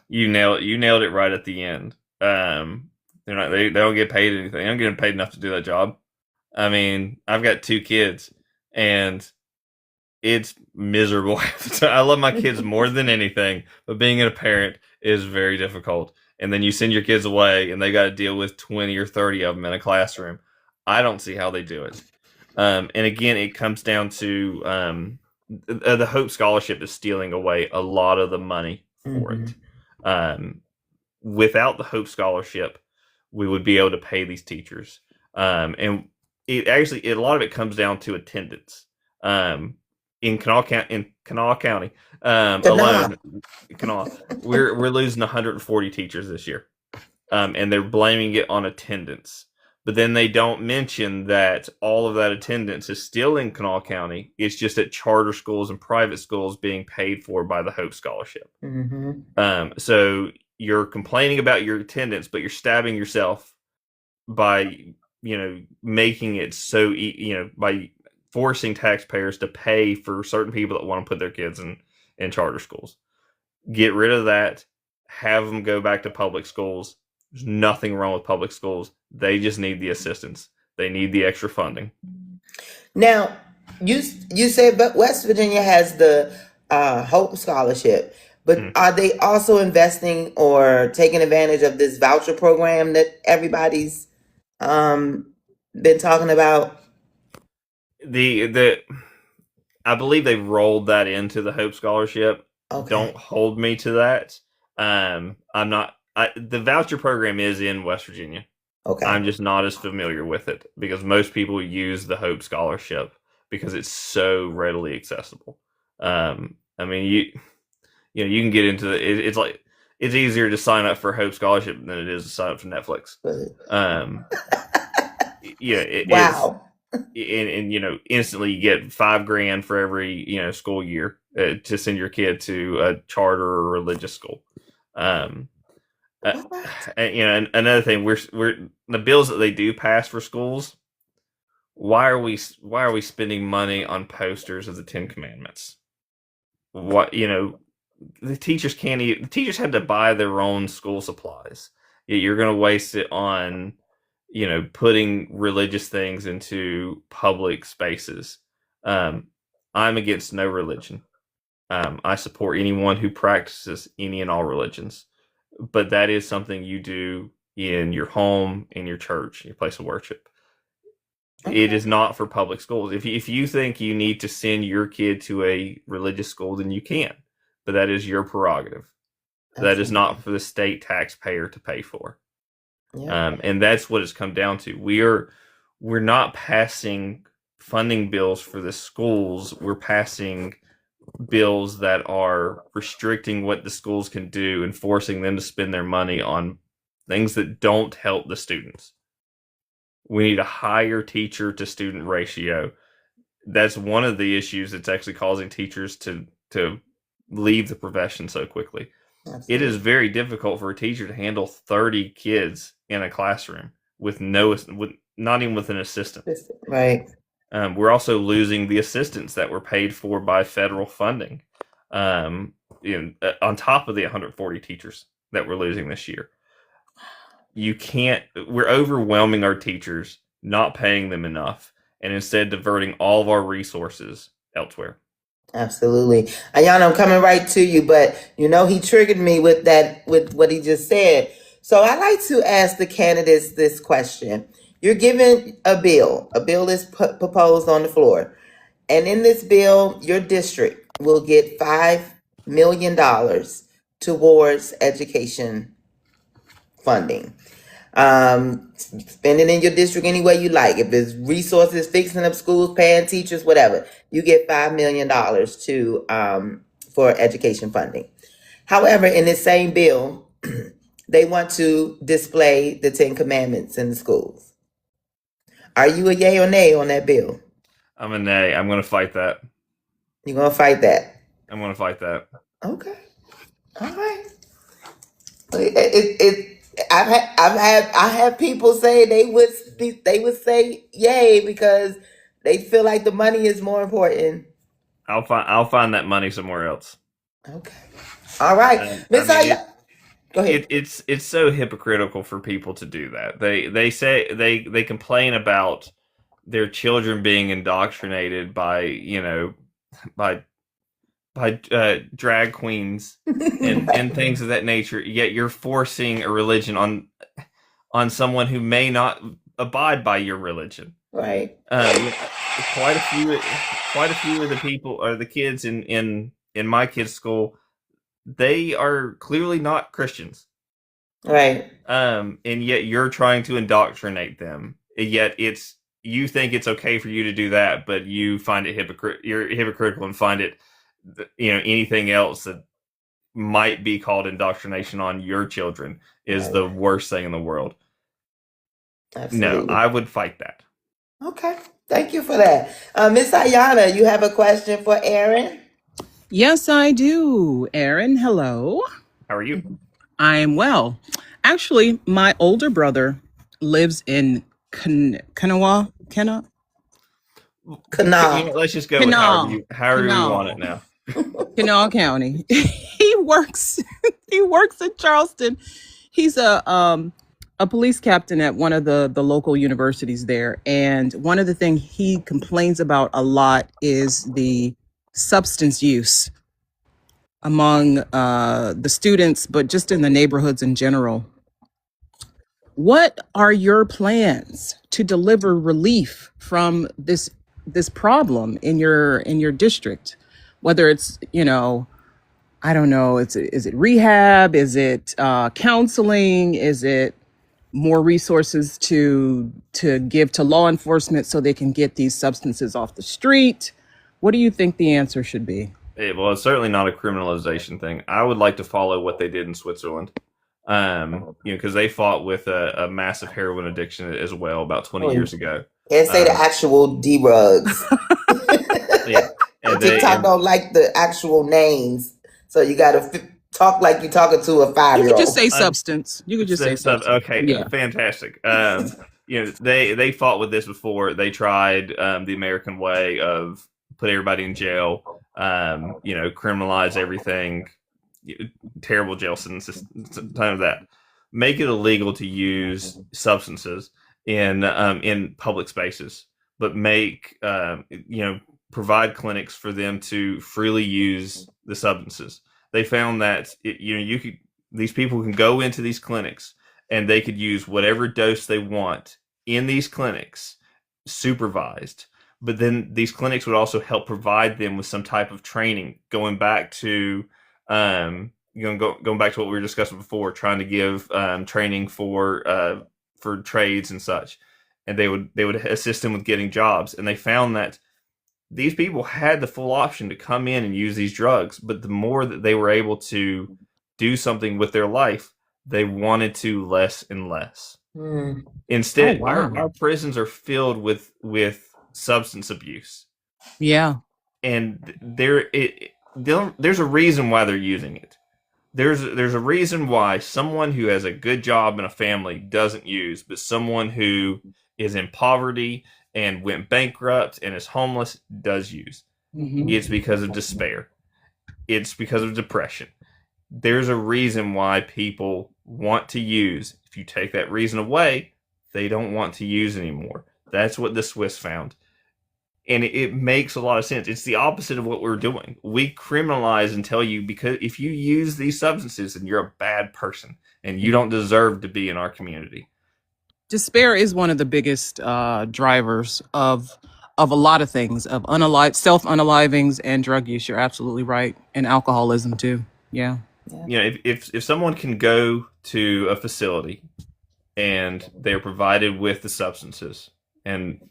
You nailed it right at the end. They don't get paid anything. They don't get paid enough to do that job. I mean, I've got 2 kids, and it's miserable. I love my kids more than anything, but being a parent is very difficult. And then you send your kids away, and they got to deal with 20 or 30 of them in a classroom. I don't see how they do it. And again, it comes down to the Hope Scholarship is stealing away a lot of the money for Mm-hmm. it. Without the Hope Scholarship, we would be able to pay these teachers. And a lot of it comes down to attendance. In Kanawha County alone, we're losing 140 teachers this year, and they're blaming it on attendance. But then they don't mention that all of that attendance is still in Kanawha County. It's just at charter schools and private schools being paid for by the Hope Scholarship. Mm-hmm. So you're complaining about your attendance, but you're stabbing yourself by making it so by forcing taxpayers to pay for certain people that want to put their kids in charter schools. Get rid of that. Have them go back to public schools. There's nothing wrong with public schools. They just need the assistance. They need the extra funding. Now, you said, but West Virginia has the Hope Scholarship, but are they also investing or taking advantage of this voucher program that everybody's been talking about? I believe they rolled that into the Hope Scholarship. Okay. Don't hold me to that. I'm not. The voucher program is in West Virginia. Okay. I'm just not as familiar with it because most people use the Hope Scholarship because it's so readily accessible. I mean, you can get into it's like it's easier to sign up for Hope Scholarship than it is to sign up for Netflix. Wow. And instantly you get $5,000 for every school year to send your kid to a charter or religious school. And another thing, we're the bills that they do pass for schools. Why are we spending money on posters of the Ten Commandments? what the teachers can't even, the teachers had to buy their own school supplies. You're going to waste it on putting religious things into public spaces. I'm against no religion. I support anyone who practices any and all religions, but that is something you do in your home, in your church, your place of worship. Okay. It is not for public schools. If you think you need to send your kid to a religious school, then you can, but that is your prerogative. Absolutely. That is not for the state taxpayer to pay for. Yeah. And that's what it's come down to. We're not passing funding bills for the schools. We're passing bills that are restricting what the schools can do and forcing them to spend their money on things that don't help the students. We need a higher teacher to student ratio. That's one of the issues that's actually causing teachers to leave the profession so quickly. Absolutely. It is very difficult for a teacher to handle 30 kids in a classroom with not even with an assistant. Right. We're also losing the assistants that were paid for by federal funding, on top of the 140 teachers that we're losing this year. We're overwhelming our teachers, not paying them enough, and instead diverting all of our resources elsewhere. Absolutely. Ayana, I'm coming right to you, but he triggered me with what he just said. So I like to ask the candidates this question. You're given a bill. A bill is proposed on the floor. And in this bill, your district will get $5 million towards education funding. Spend it in your district any way you like. If it's resources, fixing up schools, paying teachers, whatever, you get $5 million for education funding. However, in this same bill, they want to display the 10 Commandments in the schools. Are you a yay or nay on that bill? I'm a nay. I'm going to fight that. You're going to fight that? I'm going to fight that. Okay. All right. I have people say they would say yay because they feel like the money is more important. I'll find that money somewhere else. Okay. All right. Go ahead. It's so hypocritical for people to do that. They say they complain about their children being indoctrinated by drag queens and things of that nature, yet you're forcing a religion on someone who may not abide by your religion. Right. Quite a few of the people or the kids in my kids' school, they are clearly not Christians. Right. And yet you're trying to indoctrinate them. Yet you think it's okay for you to do that, but you find it you're hypocritical and find it anything else that might be called indoctrination on your children is the worst thing in the world. Absolutely. No, I would fight that. Okay. Thank you for that. Miss Ayana, you have a question for Aaron? Yes, I do. Aaron, hello. How are you? I am well. Actually, my older brother lives in Kanawha. Let's just go with however you want it now. Kanawha County. He works in Charleston. He's a police captain at one of the local universities there. And one of the things he complains about a lot is the substance use among the students, but just in the neighborhoods in general. What are your plans to deliver relief from this problem in your district? Whether it's, I don't know, is it rehab? Is it counseling? Is it more resources to give to law enforcement so they can get these substances off the street? What do you think the answer should be? Well, it's certainly not a criminalization thing. I would like to follow what they did in Switzerland, because they fought with a massive heroin addiction as well about 20 years ago. Can't say the actual D-rugs. Yeah. And TikTok don't like the actual names, so you got to talk like you're talking to a 5-year-old. You could just say substance. You could just say substance. Okay, yeah. Fantastic. They fought with this before. They tried the American way of put everybody in jail, criminalize everything, terrible jail sentences, kind of that. Make it illegal to use substances in public spaces, but provide clinics for them to freely use the substances. They found that these people can go into these clinics and they could use whatever dose they want in these clinics, supervised. But then these clinics would also help provide them with some type of training, going back to going back to what we were discussing before, trying to give training for trades and such, and they would assist them with getting jobs. And they found that these people had the full option to come in and use these drugs, but the more that they were able to do something with their life, they wanted to less and less. Instead, our prisons are filled with substance abuse. Yeah. And there's a reason why they're using it. There's a reason why someone who has a good job and a family doesn't use, but someone who is in poverty and went bankrupt and is homeless does use. Mm-hmm. It's because of despair. It's because of depression. There's a reason why people want to use. If you take that reason away, they don't want to use anymore. That's what the Swiss found. And it makes a lot of sense. It's the opposite of what we're doing. We criminalize and tell you, because if you use these substances, then you're a bad person and you don't deserve to be in our community. Despair is one of the biggest drivers of a lot of things, of self-unalivings and drug use. You're absolutely right. And alcoholism too. Yeah. If someone can go to a facility and they're provided with the substances, and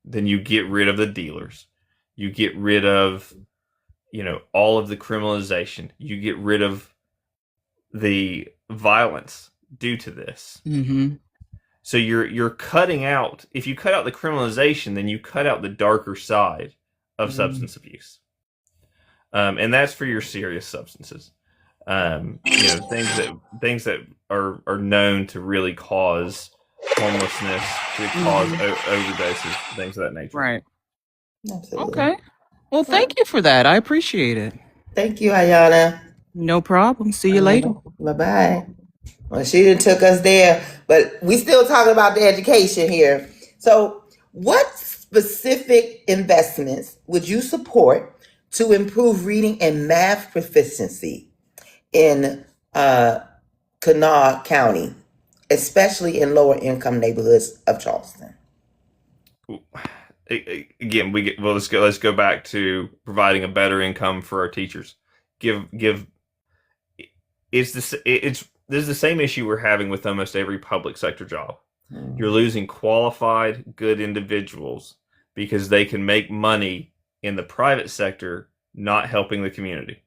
then you get rid of the dealers, you get rid of, all of the criminalization, you get rid of the violence due to this. Mm-hmm. So you're cutting out. If you cut out the criminalization, then you cut out the darker side of substance abuse, and that's for your serious substances. Things that are known to really cause homelessness, to cause overdoses, things of that nature. Right. Absolutely. Okay. Well, thank you for that. I appreciate it. Thank you, Ayana. No problem. See you later. Bye-bye. Well, she done took us there, but we still talking about the education here. So what specific investments would you support to improve reading and math proficiency in Kanawha County, especially in lower income neighborhoods of Charleston? Again, let's go back to providing a better income for our teachers. This is the same issue we're having with almost every public sector job. You're losing qualified, good individuals because they can make money in the private sector, not helping the community.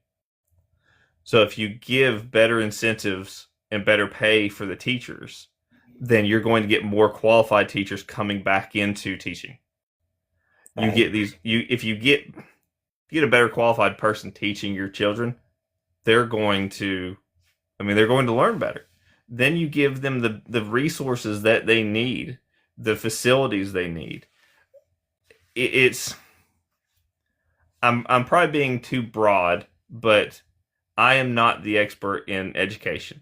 So if you give better incentives and better pay for the teachers, then you're going to get more qualified teachers coming back into teaching. You get these. If you get a better qualified person teaching your children, they're going to learn better. Then you give them the resources that they need, the facilities they need. I'm probably being too broad, but I am not the expert in education.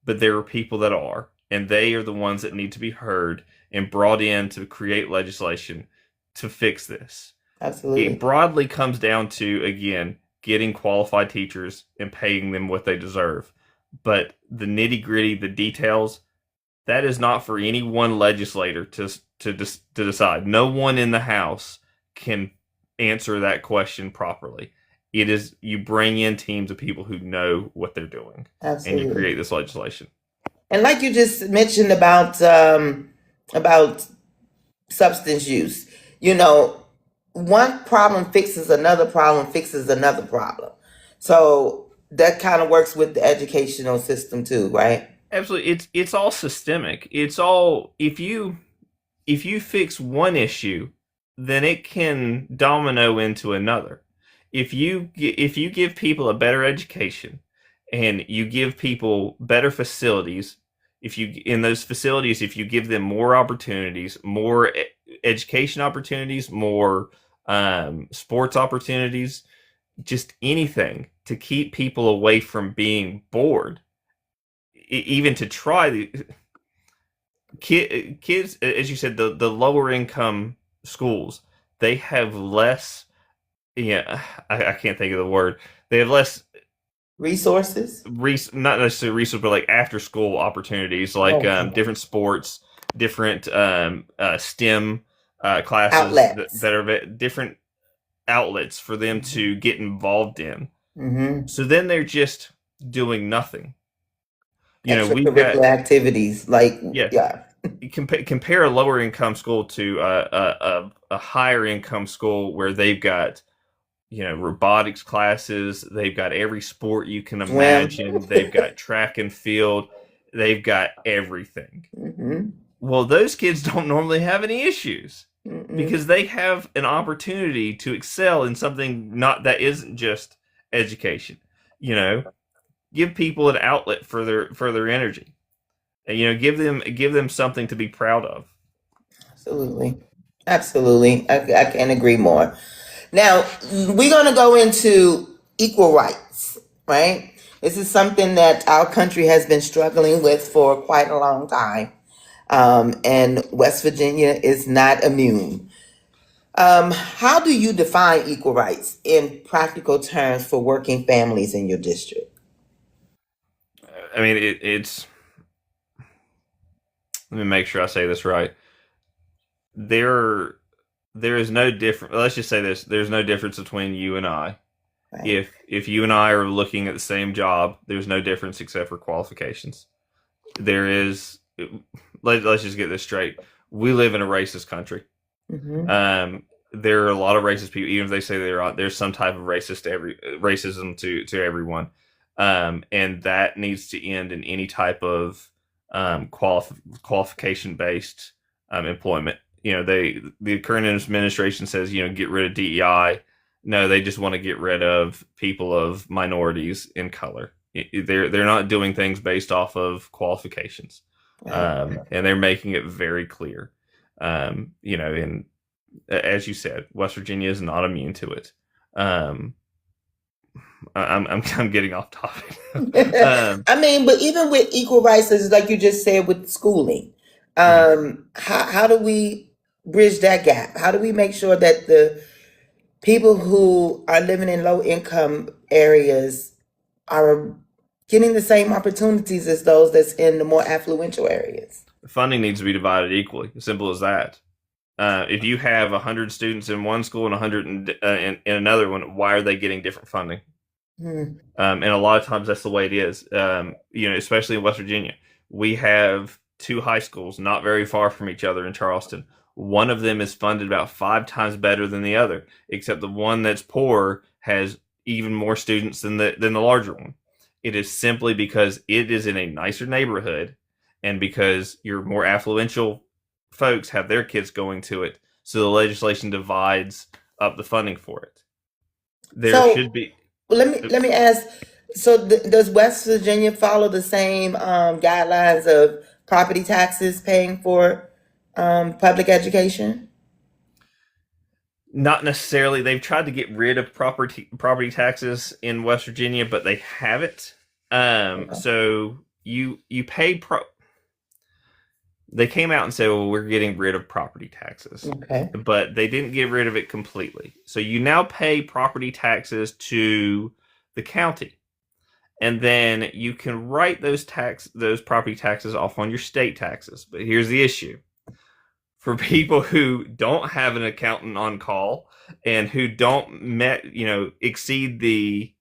But there are people that are, and they are the ones that need to be heard and brought in to create legislation to fix this. Absolutely. It broadly comes down to, again, getting qualified teachers and paying them what they deserve. But the nitty-gritty, the details, that is not for any one legislator to decide. No one in the House can answer that question properly. It is, you bring in teams of people who know what they're doing. Absolutely. And you create this legislation. And like you just mentioned about substance use, one problem fixes another problem, fixes another problem. So that kind of works with the educational system too, right? Absolutely. It's all systemic. It's all, if you fix one issue, then it can domino into another. If you give people a better education and you give people better facilities, if you give them more opportunities, more education opportunities, more sports opportunities, just anything to keep people away from being bored. Even to try the kids, as you said, the lower income schools, they have less. Yeah, I can't think of the word. They have less Resources. not necessarily resources, but like after school opportunities, like Okay. different sports, different STEM classes Outlets. that are different outlets for them to get involved in. Mm-hmm. So then they're just doing nothing. We've Extracurricular got, activities, like, yeah, yeah. compare a lower income school to a higher income school where they've got robotics classes, they've got every sport you can Swim. imagine, they've got track and field, they've got everything. Mm-hmm. Well, those kids don't normally have any issues Mm-mm. because they have an opportunity to excel in something not that isn't just education. Give people an outlet for their energy. And, give them something to be proud of. Absolutely. Absolutely. I can't agree more. Now, we're going to go into equal rights, right? This is something that our country has been struggling with for quite a long time. And West Virginia is not immune. How do you define equal rights in practical terms for working families in your district? I mean, it's. Let me make sure I say this right. There, there is no difference. Let's just say this: there's no difference between you and I. Right. If you and I are looking at the same job, there's no difference except for qualifications. There is. Let's just get this straight. We live in a racist country. Mm-hmm. There are a lot of racist people, even if they say there's some type of racism to everyone, and that needs to end in any type of qualification based employment. The current administration says get rid of DEI. No, they just want to get rid of people of minorities in color. They're not doing things based off of qualifications, and they're making it very clear. And as you said, West Virginia is not immune to it. I'm getting off topic. I mean, but even with equal rights, it's like you just said with schooling, how do we bridge that gap? How do we make sure that the people who are living in low income areas are getting the same opportunities as those that's in the more affluential areas? Funding needs to be divided equally. As simple as that. If you have 100 students in one school and 100 in another one, why are they getting different funding? Hmm. And a lot of times that's the way it is. Especially in West Virginia, we have two high schools not very far from each other in Charleston. One of them is funded about 5 times better than the other, except the one that's poor has even more students than the larger one. It is simply because it is in a nicer neighborhood, and because your more affluential folks have their kids going to it, so the legislation divides up the funding for it. There So should be. let me ask. So does West Virginia follow the same guidelines of property taxes paying for public education? Not necessarily. They've tried to get rid of property taxes in West Virginia, but they haven't. Okay. So you pay They came out and said, "Well, we're getting rid of property taxes," Okay. but they didn't get rid of it completely. So you now pay property taxes to the county, and then you can write those property taxes off on your state taxes. But here's the issue: for people who don't have an accountant on call and who don't exceed the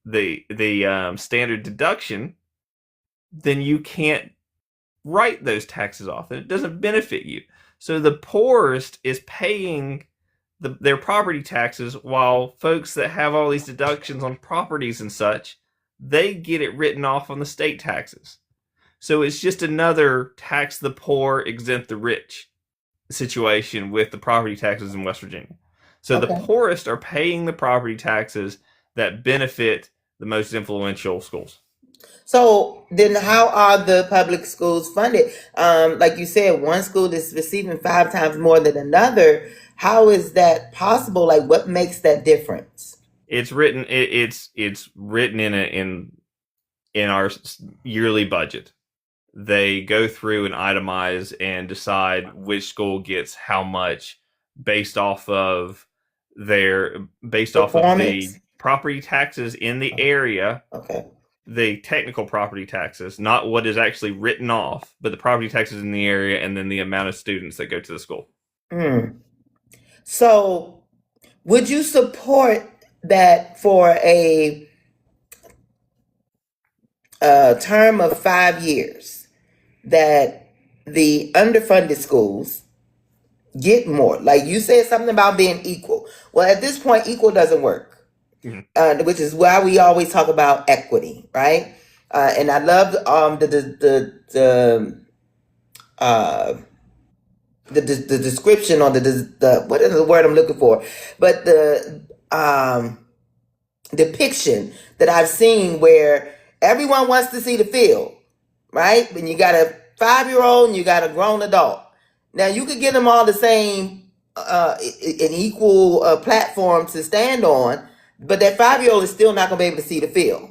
standard deduction, then you can't write those taxes off, and it doesn't benefit you. So the poorest is paying their property taxes, while folks that have all these deductions on properties and such, they get it written off on the state taxes. So it's just another tax the poor, exempt the rich situation with the property taxes in West Virginia. So the Okay. poorest are paying the property taxes that benefit the most influential schools. So then how are the public schools funded? Like you said, one school is receiving 5 times more than another. How is that possible? Like, what makes that difference? It's written. It's written in our yearly budget. They go through and itemize and decide which school gets how much based off of the Performance? property taxes in the area, Okay. the technical property taxes, not what is actually written off, but the property taxes in the area, and then the amount of students that go to the school. So would you support that for a term of 5 years, that the underfunded schools get more? Like you said something about being equal. Well, at this point, equal doesn't work, which is why we always talk about equity, right? And I love the description, or the what is the word I'm looking for? But the depiction that I've seen where everyone wants to see the field, right? When you got a 5-year-old and you got a grown adult. Now you could get them all the same, an equal platform to stand on, but that 5-year-old is still not going to be able to see the field.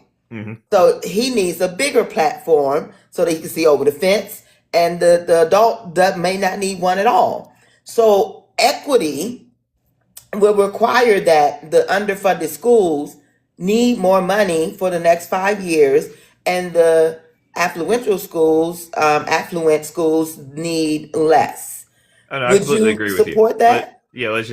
So he needs a bigger platform so that he can see over the fence, and the adult may not need one at all. So equity will require that the underfunded schools need more money for the next 5 years, and the affluent schools need less. And I Would completely you agree with you. support that? Let's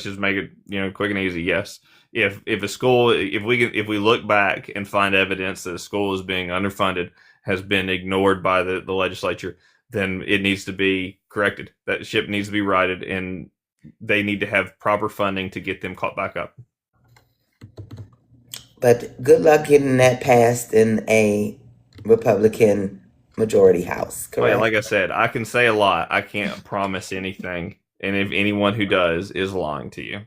just make it quick and easy. Yes, if a school, if we look back and find evidence that a school is being underfunded, has been ignored by the legislature, then it needs to be corrected. That ship needs to be righted, and they need to have proper funding to get them caught back up. But good luck getting that passed in a Republican majority house, correct? Well, like I said, I can say a lot. I can't promise anything, and if anyone who does is lying to you.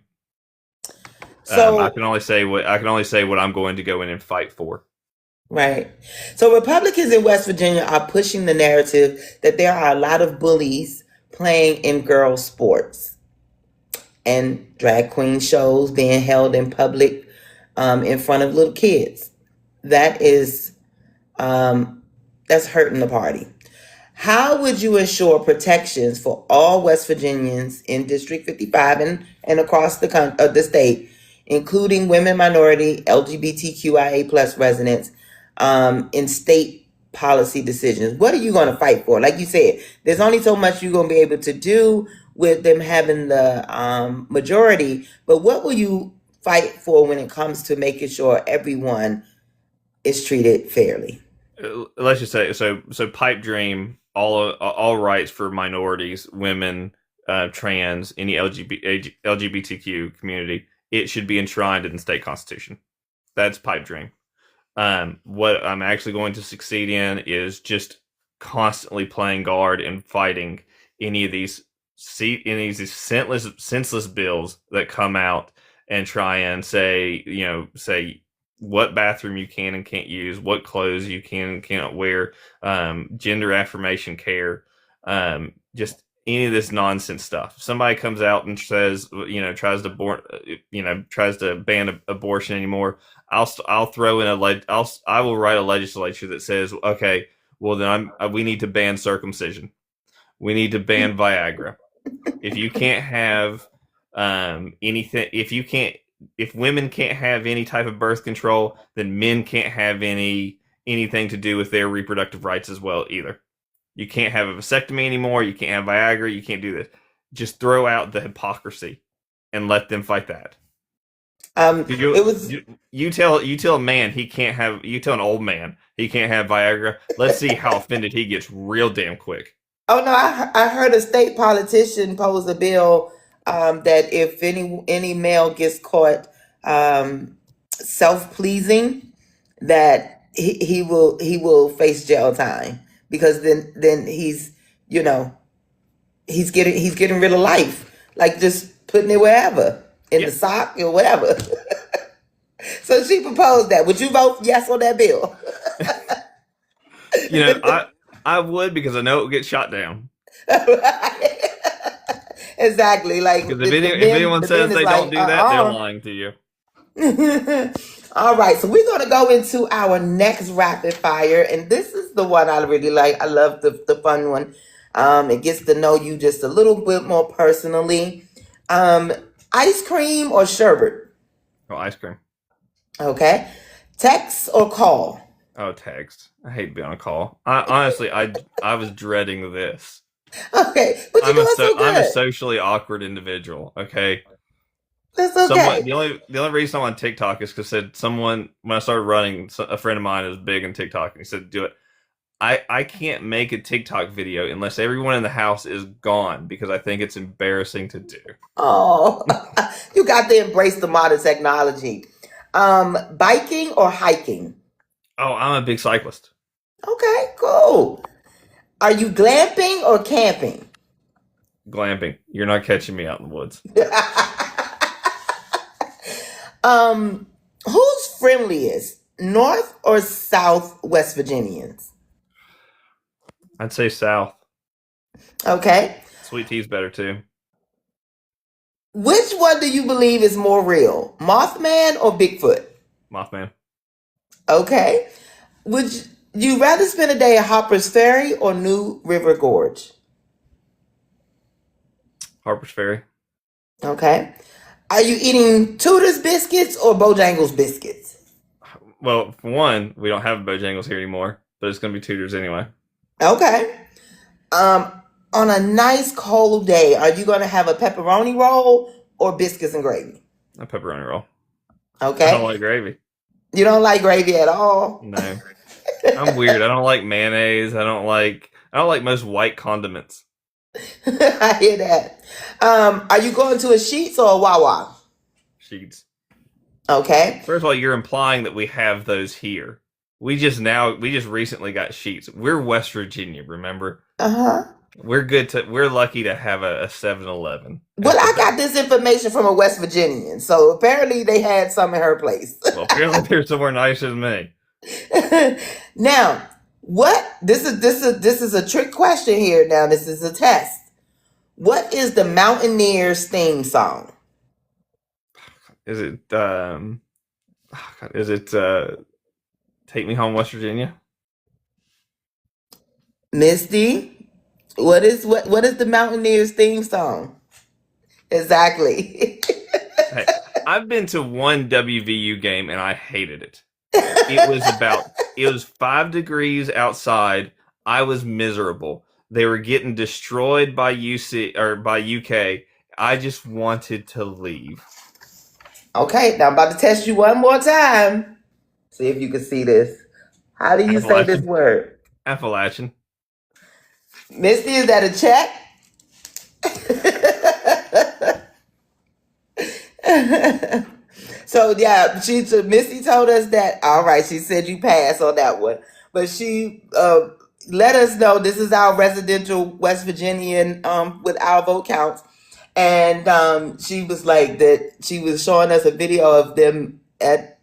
So I can only say what I'm going to go in and fight for. right. So Republicans in West Virginia are pushing the narrative that there are a lot of bullies playing in girls' sports and drag queen shows being held in public, in front of little kids. That is, that's hurting the party. How would you ensure protections for all West Virginians in District 55 and across the state, including women, minority, LGBTQIA plus residents, in state policy decisions? What are you going to fight for? Like you said, there's only so much you're going to be able to do with them having the majority, but what will you fight for when it comes to making sure everyone is treated fairly? Let's just say so pipe dream all rights for minorities, women, trans, any LGBTQ community. It should be enshrined in the state constitution. That's pipe dream. What I'm actually going to succeed in is just constantly playing guard and fighting any of these senseless bills that come out and try and say what bathroom you can and can't use, what clothes you can and cannot wear, gender affirmation care, just any of this nonsense stuff. If somebody comes out and says, tries to ban abortion anymore, I'll throw in I will write a legislature that says, okay, well then we need to ban circumcision. We need to ban Viagra. If you can't have anything, if women can't have any type of birth control, then men can't have anything to do with their reproductive rights as well either. You can't have a vasectomy anymore. You can't have Viagra. You can't do this. Just throw out the hypocrisy and let them fight that. You tell a man he can't have. You tell an old man he can't have Viagra. Let's see how offended he gets real damn quick. Oh no, I heard a state politician pose a bill, that if any male gets caught self-pleasing, that he will face jail time, because then he's getting rid of life, like just putting it wherever in the sock or whatever. So she proposed that. Would you vote yes on that bill? I would, because I know it would get shot down. Exactly. Like Because if the anyone men says is they like, don't do that, they're lying to you. All right, so we're going to go into our next rapid fire, and this is the one I really like. I love the fun one. It gets to know you just a little bit more personally. Ice cream or sherbet? Oh, ice cream. Okay. Text or call? Oh, text. I hate being on a call. Honestly, I was dreading this. Okay, but you're doing so good. I'm a socially awkward individual. Okay. That's okay. The only reason I'm on TikTok is because when I started running, a friend of mine is big in TikTok, and he said, "Do it." I can't make a TikTok video unless everyone in the house is gone, because I think it's embarrassing to do. Oh, you got to embrace the modern technology. Biking or hiking? Oh, I'm a big cyclist. Okay, cool. Are you glamping or camping? Glamping. You're not catching me out in the woods. Who's friendliest, North or South West Virginians? I'd say South. Okay. Sweet tea's better too. Which one do you believe is more real, Mothman or Bigfoot? Mothman. Okay. Would you rather spend a day at Harper's Ferry or New River Gorge? Harper's Ferry. Okay. Are you eating Tudor's biscuits or Bojangles biscuits? Well, for one, we don't have Bojangles here anymore, but it's going to be Tudor's anyway. Okay. On a nice cold day, are you going to have a pepperoni roll or biscuits and gravy? A pepperoni roll. Okay. I don't like gravy. You don't like gravy at all? No. I'm weird. I don't like mayonnaise. I don't like most white condiments. I hear that. Are you going to a Sheetz or a Wawa? Sheets. Okay. First of all, you're implying that we have those here. We just recently got Sheets. We're West Virginia, remember? Uh-huh. We're lucky to have a 7-Eleven. Well, I got this information from a West Virginian, so apparently they had some in her place. Well, apparently they're somewhere nicer than me. Now, this is a trick question here. Now, this is a test. What is the Mountaineers theme song? Is it Take Me Home, West Virginia? Misty, what is the Mountaineers theme song? Exactly. Hey, I've been to one WVU game and I hated it. It was 5 degrees outside. I was miserable. They were getting destroyed by UK. I just wanted to leave. Okay, now I'm about to test you one more time. See if you can see this. How do you say this word? Appalachian. Misty, is that a check? So yeah, Misty told us that. All right, she said you passed on that one, but she let us know this is our residential West Virginian with our vote counts, and she was like that. She was showing us a video of them at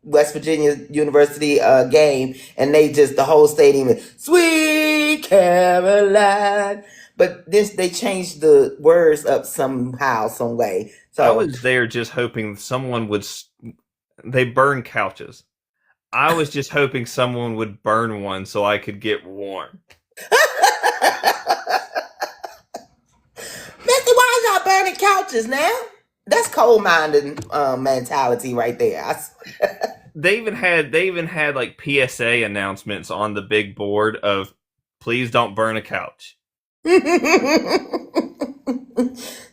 West Virginia University game, and the whole stadium is Sweet Caroline. But they changed the words up somehow, some way. So I was there just hoping someone would. They burn couches. I was just hoping someone would burn one so I could get warm. Mister, why y'all burning couches now? That's coal-minded mentality right there. They even had like PSA announcements on the big board of, please don't burn a couch.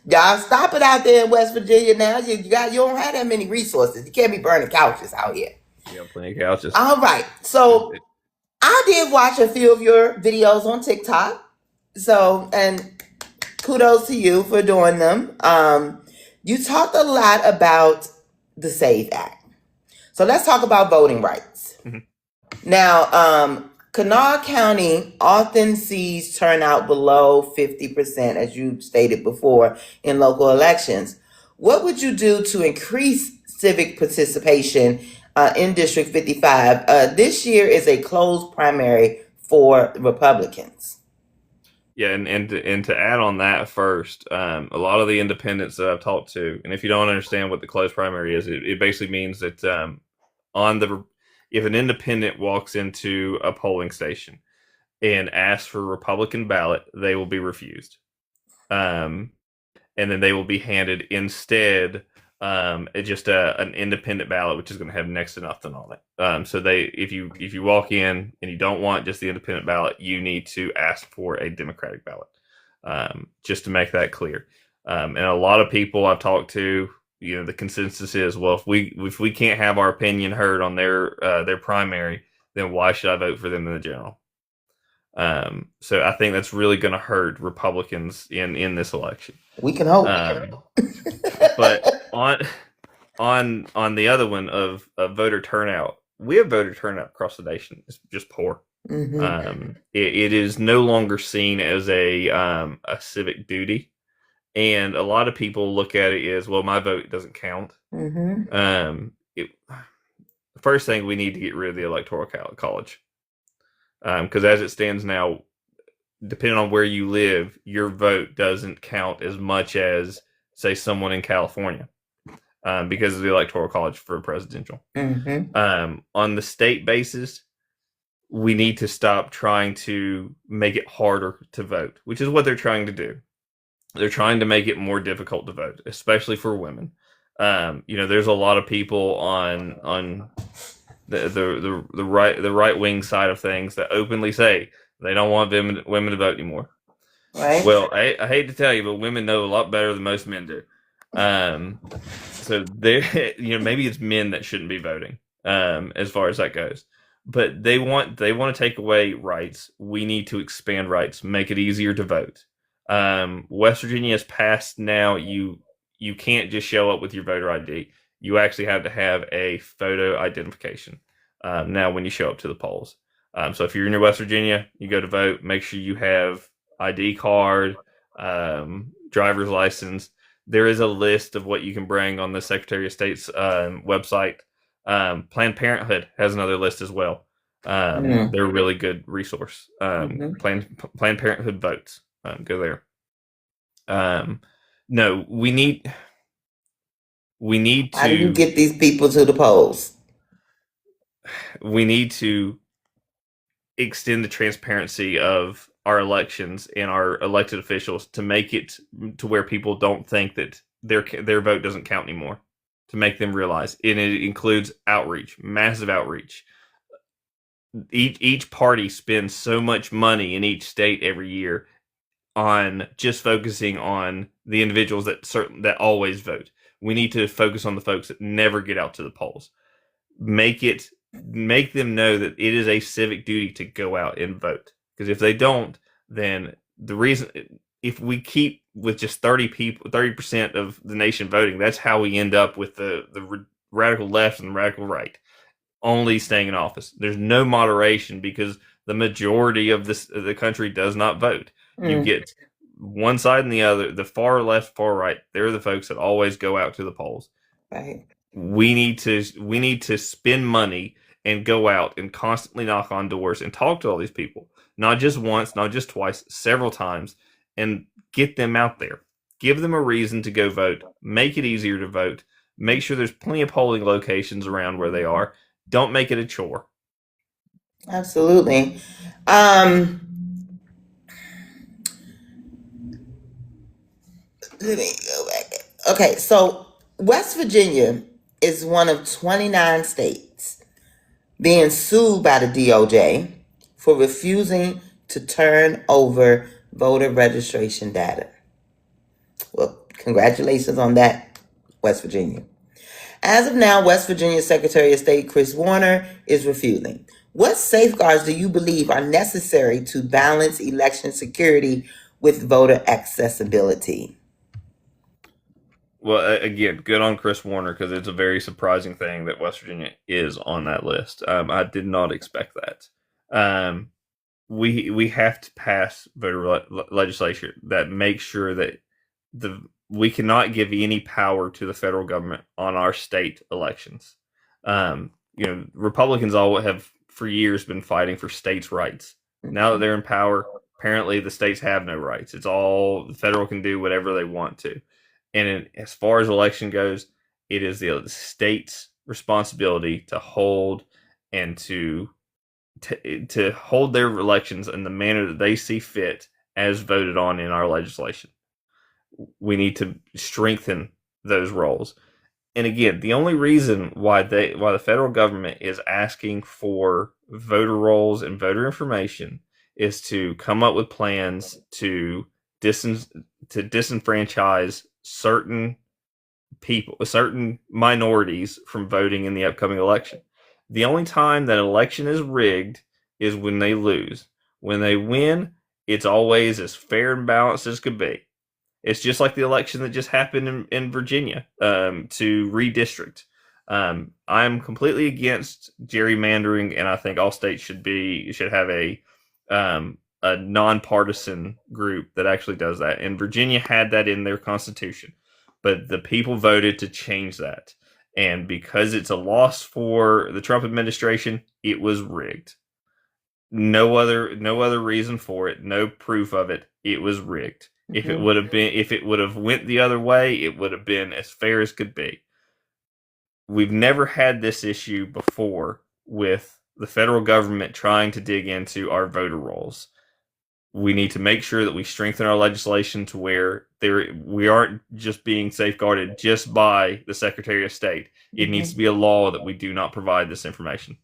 Y'all stop it out there in West Virginia now. You don't have that many resources. You can't be burning couches out here. You have plenty of couches. All right. So I did watch a few of your videos on TikTok. So, and kudos to you for doing them. You talked a lot about the SAVE Act. So let's talk about voting rights. Mm-hmm. Now, Kanawha County often sees turnout below 50%, as you stated before, in local elections. What would you do to increase civic participation in District 55. This year is a closed primary for Republicans. Yeah, and to add on that first, a lot of the independents that I've talked to, and if you don't understand what the closed primary is, it basically means that if an independent walks into a polling station and asks for a Republican ballot, they will be refused. And then they will be handed instead just an independent ballot, which is going to have next to nothing on it. So if you walk in and you don't want just the independent ballot, you need to ask for a Democratic ballot, just to make that clear. And a lot of people I've talked to, the consensus is, well, if we can't have our opinion heard on their primary, then why should I vote for them in the general? So I think that's really going to hurt Republicans in this election. We can hope. But on the other one of voter turnout, we have voter turnout across the nation. It's just poor. Mm-hmm. It is no longer seen as a civic duty, and a lot of people look at it as, well, my vote doesn't count. Mm-hmm. The first thing, we need to get rid of the electoral college, because as it stands now, depending on where you live, your vote doesn't count as much as, say, someone in California, because of the electoral college for presidential. Mm-hmm. On the state basis, we need to stop trying to make it harder to vote, which is what they're trying to do. They're trying to make it more difficult to vote, especially for women. There's a lot of people on the right wing side of things that openly say they don't want women to vote anymore. Right. Well, I hate to tell you, but women know a lot better than most men do. So maybe it's men that shouldn't be voting, as far as that goes. But they want to take away rights. We need to expand rights, make it easier to vote. West Virginia has passed now. You can't just show up with your voter ID. You actually have to have a photo identification now when you show up to the polls. So if you're in West Virginia, you go to vote, make sure you have ID card, driver's license. There is a list of what you can bring on the Secretary of State's website. Planned Parenthood has another list as well. They're a really good resource. Planned Parenthood votes. Go there. No, we need to. How do you get these people to the polls? We need to extend the transparency of our elections and our elected officials to make it to where people don't think that their vote doesn't count anymore. To make them realize, and it includes outreach, massive outreach. Each party spends so much money in each state every year on just focusing on the individuals that always vote. We need to focus on the folks that never get out to the polls. Make them know that it is a civic duty to go out and vote. Because if they don't, then if we keep with just 30% of the nation voting, that's how we end up with the radical left and the radical right only staying in office. There's no moderation because the majority of the country does not vote. You get one side and the other, the far left, far right. They're the folks that always go out to the polls. Right. We need to spend money and go out and constantly knock on doors and talk to all these people, not just once, not just twice, several times, and get them out there. Give them a reason to go vote. Make it easier to vote. Make sure there's plenty of polling locations around where they are. Don't make it a chore. Absolutely. Let me go back. Okay, so West Virginia is one of 29 states being sued by the DOJ for refusing to turn over voter registration data. Well, congratulations on that, West Virginia. As of now, West Virginia Secretary of State Chris Warner is refusing. What safeguards do you believe are necessary to balance election security with voter accessibility? Well, again, good on Chris Warner, because it's a very surprising thing that West Virginia is on that list. I did not expect that. We have to pass voter legislation that makes sure that we cannot give any power to the federal government on our state elections. Republicans all have for years been fighting for states' rights. Now that they're in power, apparently the states have no rights. It's all the federal can do whatever they want to. And as far as election goes, it is the state's responsibility to hold and to hold their elections in the manner that they see fit as voted on in our legislation. We need to strengthen those roles. And again, the only reason why the federal government is asking for voter rolls and voter information is to come up with plans to disenfranchise certain people, certain minorities from voting in the upcoming election. The only time that an election is rigged is when they lose. When they win, it's always as fair and balanced as could be. It's just like the election that just happened in Virginia to redistrict. I'm completely against gerrymandering, and I think all states should have a nonpartisan group that actually does that. And Virginia had that in their constitution, but the people voted to change that. And because it's a loss for the Trump administration, it was rigged. No other reason for it. No proof of it. It was rigged. If it would have went the other way, it would have been as fair as could be. We've never had this issue before with the federal government trying to dig into our voter rolls. We need to make sure that we strengthen our legislation to where we aren't just being safeguarded just by the Secretary of State. It needs to be a law that we do not provide this information.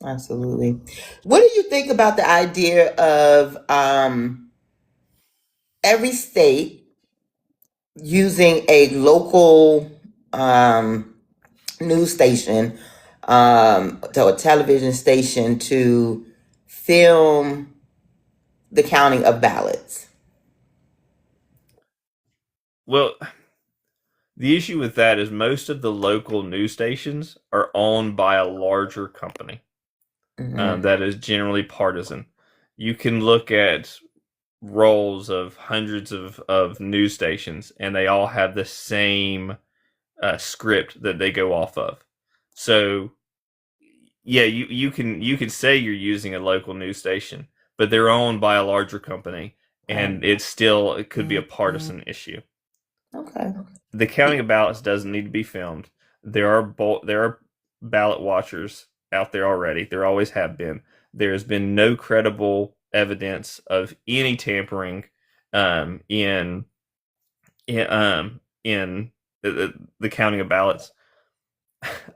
Absolutely. What do you think about the idea of every state using a local news station to a television station to film the counting of ballots? Well, the issue with that is most of the local news stations are owned by a larger company that is generally partisan. You can look at rolls of hundreds of news stations, and they all have the same script that they go off of. So, yeah, you can say you're using a local news station, but they're owned by a larger company, and it could be a partisan issue. Okay. The counting of ballots doesn't need to be filmed. There are ballot watchers out there already. There always have been. There has been no credible evidence of any tampering in the counting of ballots.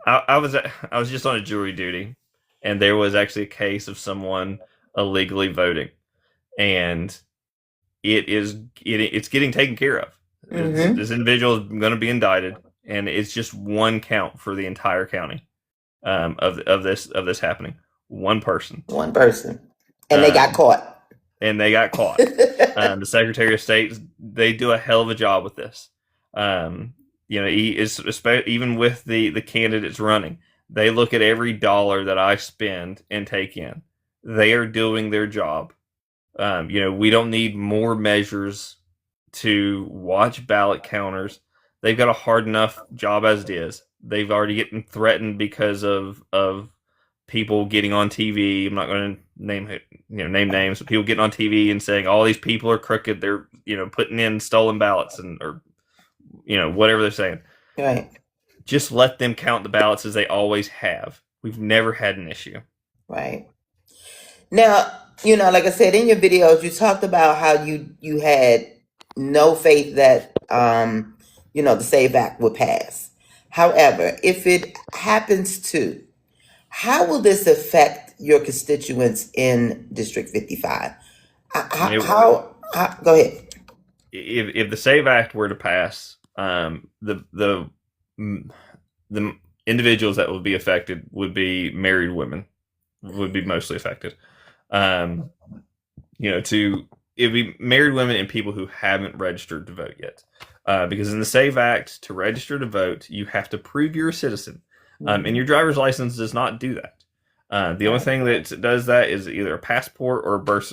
I was just on a jury duty, and there was actually a case of someone illegally voting, and it's getting taken care of. This individual is going to be indicted, and it's just one count for the entire county of this happening. One person, and they got caught. The Secretary of State, they do a hell of a job with this. He is, even with the candidates running, they look at every dollar that I spend and take in. They are doing their job. We don't need more measures to watch ballot counters. They've got a hard enough job as it is. They've already getting threatened because of people getting on TV. I'm not going to name names, but people getting on TV and saying all these people are crooked. They're putting in stolen ballots or whatever they're saying. Right. Just let them count the ballots as they always have. We've never had an issue. Right. Now, like I said, in your videos, you talked about how you had no faith that, the SAVE Act would pass. However, if it happens to, how will this affect your constituents in District 55? How go ahead. If the SAVE Act were to pass, the individuals that would be affected would be married women, would be mostly affected. It'd be married women and people who haven't registered to vote yet. Because in the SAVE Act, to register to vote, you have to prove you're a citizen. And your driver's license does not do that. The only thing that does that is either a passport or a birth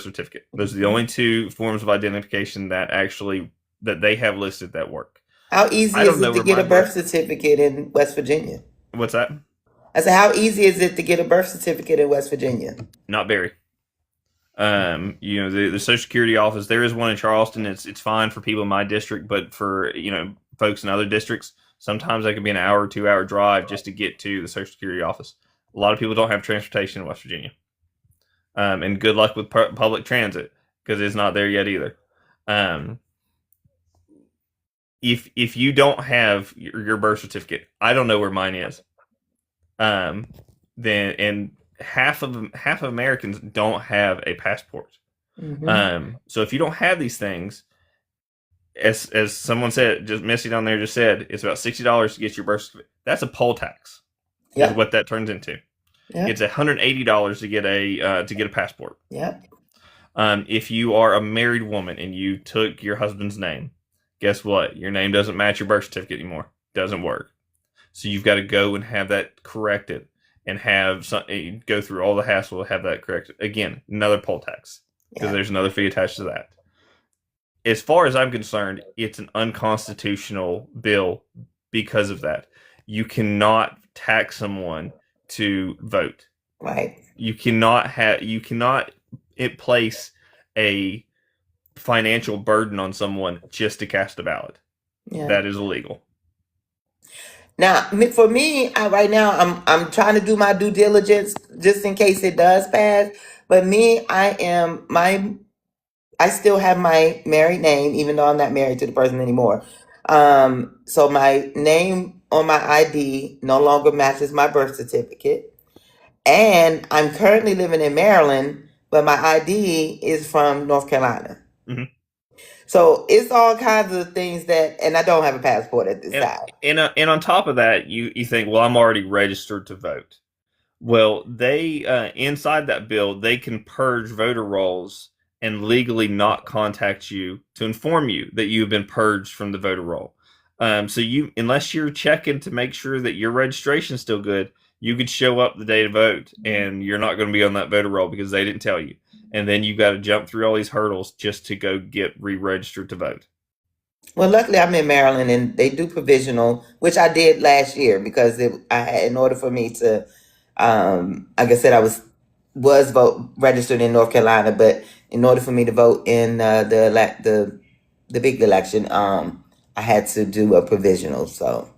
certificate. Those are the only two forms of identification that actually that they have listed that work. How easy I don't is know it to where get my a birth certificate in West Virginia? What's that? I said, how easy is it to get a birth certificate in West Virginia? Not very. The Social Security office, there is one in Charleston. It's fine for people in my district, but for folks in other districts, sometimes that could be an hour or 2 hour drive just to get to the Social Security office. A lot of people don't have transportation in West Virginia. And good luck with public transit because it's not there yet either. If you don't have your birth certificate, I don't know where mine is. Then and half of Americans don't have a passport. Mm-hmm. So if you don't have these things, as someone said, just Missy down there just said, it's about $60 to get your birth certificate. That's a poll tax. Is Yep. what that turns into. Yep. It's $180 to get a passport. Yep. If you are a married woman and you took your husband's name, guess what? Your name doesn't match your birth certificate anymore. Doesn't work. So you've got to go and have that corrected and go through all the hassle to have that corrected. Again, another poll tax because there's another fee attached to that. As far as I'm concerned, it's an unconstitutional bill because of that. You cannot tax someone to vote. Right. You cannot place a financial burden on someone just to cast a ballot. Yeah. That is illegal. Now, for me, right now, I'm trying to do my due diligence just in case it does pass. But me, I still have my married name, even though I'm not married to the person anymore. So my name on my ID no longer matches my birth certificate. And I'm currently living in Maryland, but my ID is from North Carolina. Mm-hmm. So it's all kinds of things and I don't have a passport at this time. And on top of that, you think, well, I'm already registered to vote. Well, they inside that bill, they can purge voter rolls and legally not contact you to inform you that you've been purged from the voter roll. So unless you're checking to make sure that your registration is still good, you could show up the day to vote and you're not going to be on that voter roll because they didn't tell you. And then you've got to jump through all these hurdles just to go get re-registered to vote. Well, luckily I'm in Maryland and they do provisional, which I did last year because in order for me to, like I said, I was registered in North Carolina, but in order for me to vote in the big election, I had to do a provisional. So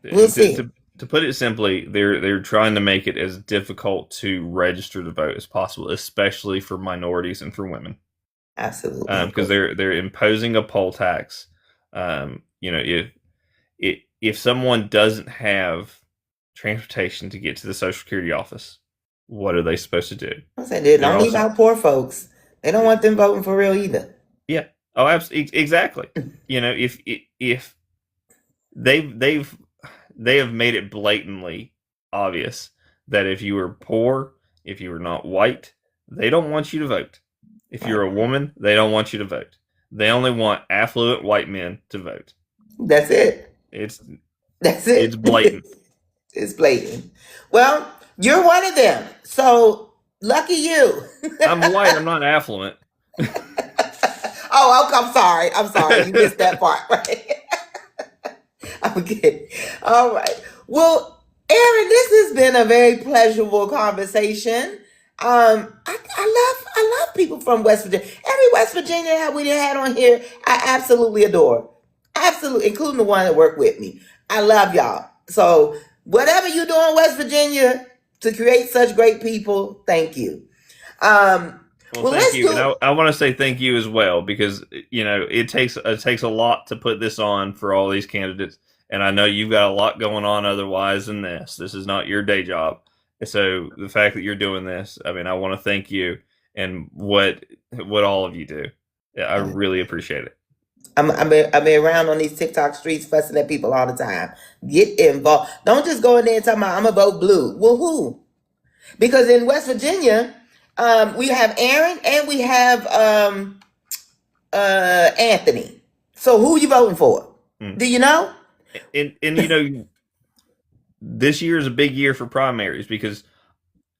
we'll see. To put it simply, they're trying to make it as difficult to register to vote as possible, especially for minorities and for women. Absolutely, because they're imposing a poll tax. If someone doesn't have transportation to get to the Social Security office, what are they supposed to do? I said they don't leave out poor folks. They don't want them voting for real either. Yeah. Oh, absolutely, exactly. If they have made it blatantly obvious that if you are poor, if you are not white, they don't want you to vote. If you're a woman, they don't want you to vote. They only want affluent white men to vote. That's it. That's it. It's blatant. It's blatant. Well, you're one of them. So lucky you. I'm white. I'm not affluent. Oh, I'm sorry. I'm sorry. You missed that part, right? Okay. All right. Well, Aaron, this has been a very pleasurable conversation. I love people from West Virginia. Every West Virginia that we had on here, I absolutely adore. Absolutely, including the one that worked with me. I love y'all. So whatever you do in West Virginia to create such great people, thank you. Well, thank you. And I want to say thank you as well because it takes a lot to put this on for all these candidates, and I know you've got a lot going on otherwise than this. This is not your day job. So the fact that you're doing this, I mean, I want to thank you and what all of you do. I really appreciate it. I'm around on these TikTok streets fussing at people all the time. Get involved. Don't just go in there and tell me I'm gonna vote blue. Well, who? Because in West Virginia, we have Aaron and we have Anthony. So who are you voting for? Do you know? And this year is a big year for primaries because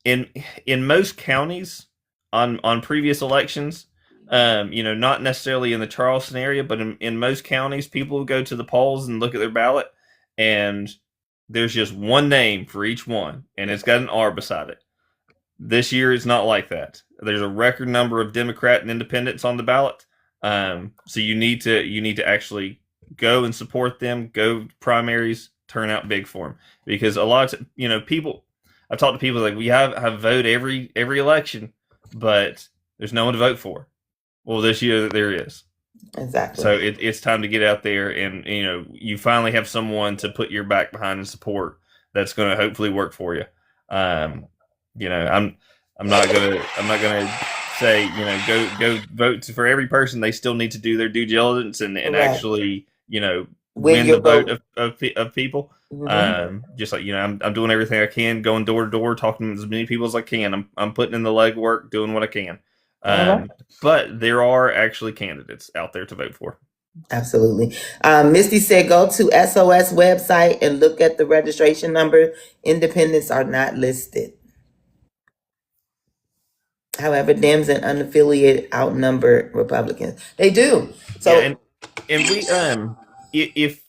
in most counties on previous elections, Not necessarily in the Charleston area, but in most counties, people go to the polls and look at their ballot, and there's just one name for each one, and it's got an R beside it. This year is not like that. There's a record number of Democrat and independents on the ballot, so you need to actually go and support them. Go primaries, turn out big for them, because a lot of people. I've talked to people like we have vote every election, but there's no one to vote for. Well, this year there is. Exactly. So it's time to get out there, and you finally have someone to put your back behind and support that's going to hopefully work for you. I'm not gonna say go vote for every person. They still need to do their due diligence and actually win the vote of people. Just like I'm doing everything I can, going door to door, talking to as many people as I can. I'm putting in the legwork, doing what I can. But there are actually candidates out there to vote for. Absolutely. Misty said, go to SOS website and look at the registration number. Independents are not listed. However, Dems and unaffiliated outnumber Republicans. They do. So, yeah, and we if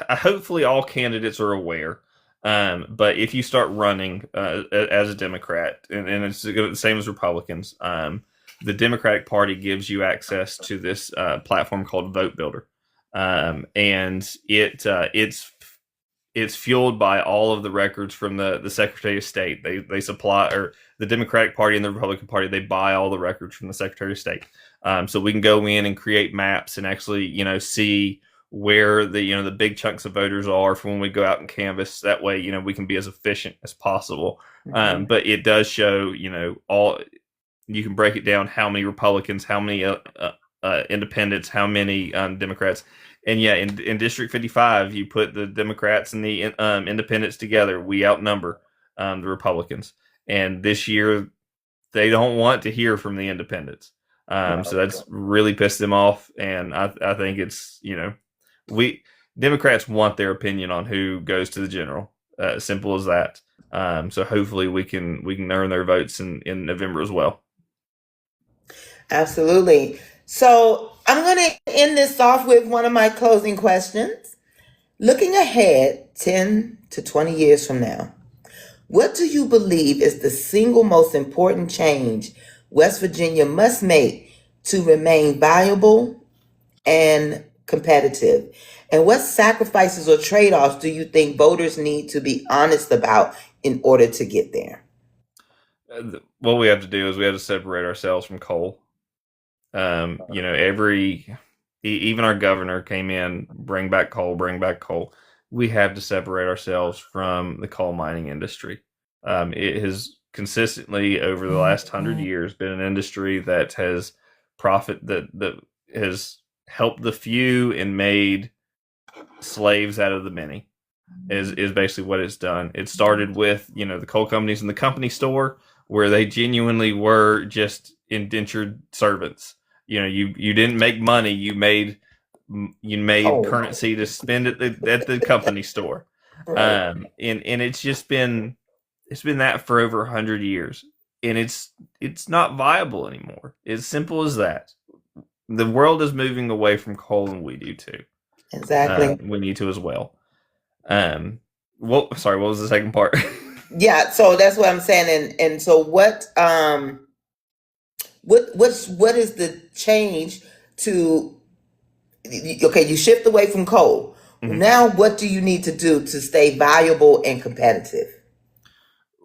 hopefully all candidates are aware. But if you start running as a Democrat, and it's the same as Republicans, the Democratic Party gives you access to this platform called Vote Builder, and it's fueled by all of the records from the Secretary of State. They supply, or the Democratic Party and the Republican Party, they buy all the records from the Secretary of State, so we can go in and create maps and actually see where the big chunks of voters are from when we go out and canvass. That way, we can be as efficient as possible. But it does show, all. You can break it down: how many Republicans, how many independents, how many Democrats. And yeah, in District 55, you put the Democrats and the independents together, we outnumber the Republicans. And this year, they don't want to hear from the independents. So that's really pissed them off. And I think it's, Democrats want their opinion on who goes to the general. Simple as that. So hopefully we can earn their votes in November as well. Absolutely. So I'm going to end this off with one of my closing questions. Looking ahead 10 to 20 years from now, what do you believe is the single most important change West Virginia must make to remain viable and competitive? And what sacrifices or trade-offs do you think voters need to be honest about in order to get there? What we have to do is we have to separate ourselves from coal. Even our governor came in, bring back coal. We have to separate ourselves from the coal mining industry. It has consistently over the last 100 years been an industry that has that has helped the few and made slaves out of the many. Is basically what it's done. It started with the coal companies in the company store, where they genuinely were just indentured servants. You didn't make money. You made currency to spend at the company store. Right. And it's been that for over 100 years, and it's not viable anymore. It's simple as that. The world is moving away from coal, and we do too. Exactly. We need to as well. Sorry, what was the second part? Yeah, so that's what I'm saying. And so what is the change to, okay, you shift away from coal. Mm-hmm. Now what do you need to do to stay valuable and competitive?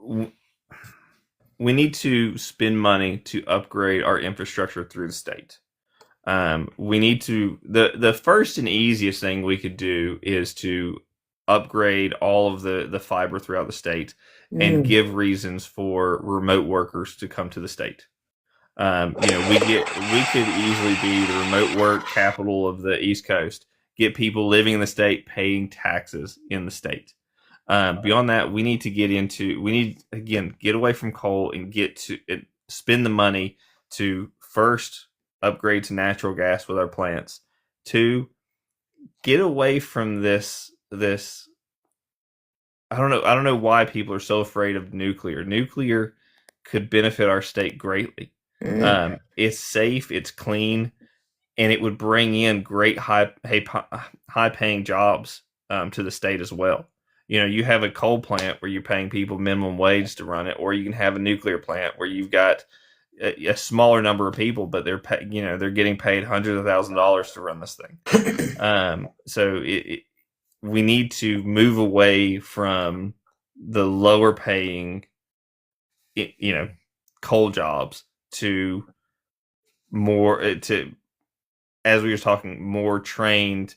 We need to spend money to upgrade our infrastructure through the state. We need to, the first and easiest thing we could do is to upgrade all of the fiber throughout the state and give reasons for remote workers to come to the state. We could easily be the remote work capital of the East Coast, get people living in the state paying taxes in the state. Beyond that, we need get away from coal and spend the money to first upgrade to natural gas with our plants. 2, get away from this. I don't know why people are so afraid of nuclear. Nuclear could benefit our state greatly. It's safe, it's clean, and it would bring in great high paying jobs to the state as well. You know, you have a coal plant where you're paying people minimum wage to run it, or you can have a nuclear plant where you've got a smaller number of people, but they're they're getting paid hundreds of $1,000s to run this thing. So we need to move away from the lower paying, coal jobs to more as we were talking, more trained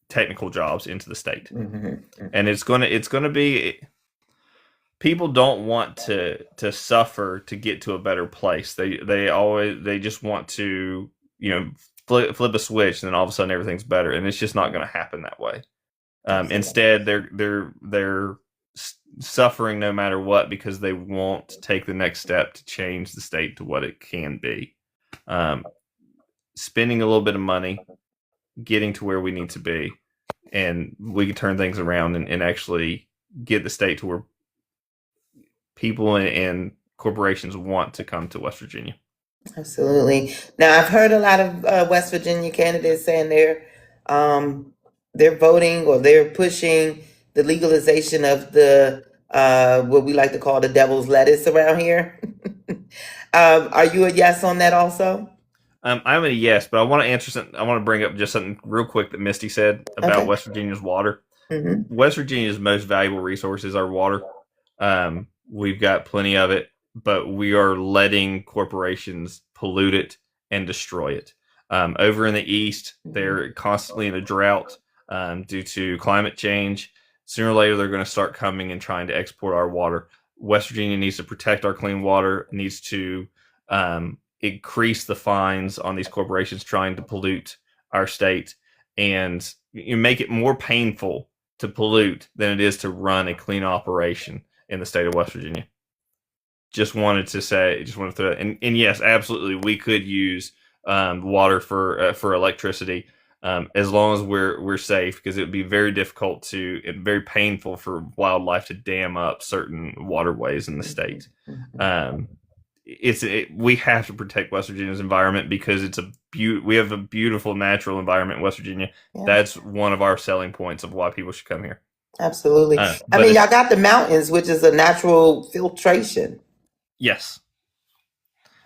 technical jobs into the state. And it's gonna be, people don't want to suffer to get to a better place. They just want to, flip a switch and then all of a sudden everything's better, and it's just not going to happen that way. Instead, they're suffering no matter what because they won't take the next step to change the state to what it can be. Spending a little bit of money, getting to where we need to be, and we can turn things around and actually get the state to where people and corporations want to come to West Virginia. Absolutely. Now, I've heard a lot of West Virginia candidates saying they're voting or they're pushing the legalization of the what we like to call the devil's lettuce around here. Are you a yes on that also? I'm a yes, but I want to answer something. I want to bring up just something real quick that Misty said about West Virginia's water. West Virginia's most valuable resource is our water. We've got plenty of it, but we are letting corporations pollute it and destroy it. Over in the east, they're constantly in a drought due to climate change. Sooner or later, they're going to start coming and trying to export our water. West Virginia needs to protect our clean water, needs to increase the fines on these corporations trying to pollute our state, and make it more painful to pollute than it is to run a clean operation in the state of West Virginia. Just wanted to throw that. And yes, absolutely, we could use water for electricity, as long as we're safe, because it would be very difficult and very painful for wildlife to dam up certain waterways in the state. We have to protect West Virginia's environment because we have a beautiful natural environment in West Virginia. Yeah. That's one of our selling points of why people should come here. Absolutely. I mean, y'all got the mountains, which is a natural filtration. Yes.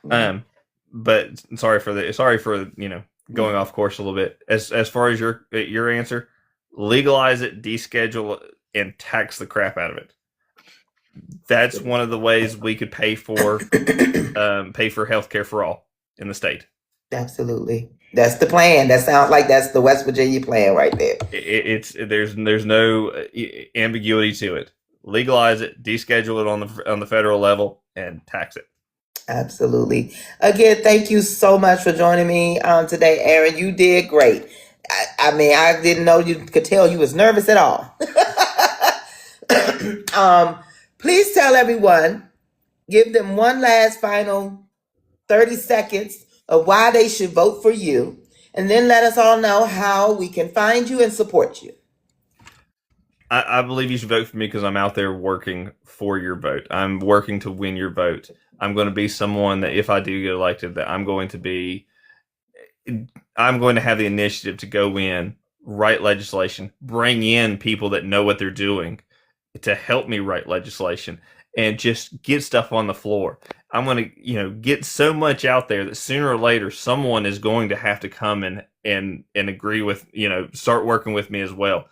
But sorry for going off course a little bit. As far as your answer, legalize it, deschedule it, and tax the crap out of it. That's one of the ways we could pay for healthcare for all in the state. Absolutely. That's the plan. That sounds like that's the West Virginia plan right there. There's no ambiguity to it. Legalize it, deschedule it on the federal level, and tax it. Absolutely. Again, thank you so much for joining me today, Aaron. You did great. I mean, I didn't know you could tell you was nervous at all. Please tell everyone, give them one last final 30 seconds of why they should vote for you, and then let us all know how we can find you and support you. I believe you should vote for me because I'm out there working for your vote. I'm working to win your vote. I'm going to be someone that, if I do get elected, that I'm going to have the initiative to go in, write legislation, bring in people that know what they're doing to help me write legislation, and just get stuff on the floor. I'm going to, get so much out there that sooner or later someone is going to have to come and agree with, start working with me as well.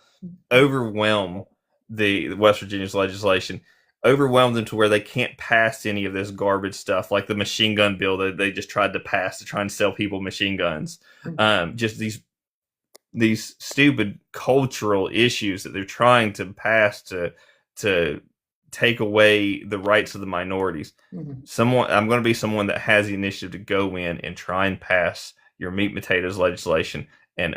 Overwhelm the West Virginia's legislation. Overwhelm them to where they can't pass any of this garbage stuff, like the machine gun bill that they just tried to pass to try and sell people machine guns. Just these stupid cultural issues that they're trying to pass to take away the rights of the minorities. I'm going to be someone that has the initiative to go in and try and pass your meat and potatoes legislation and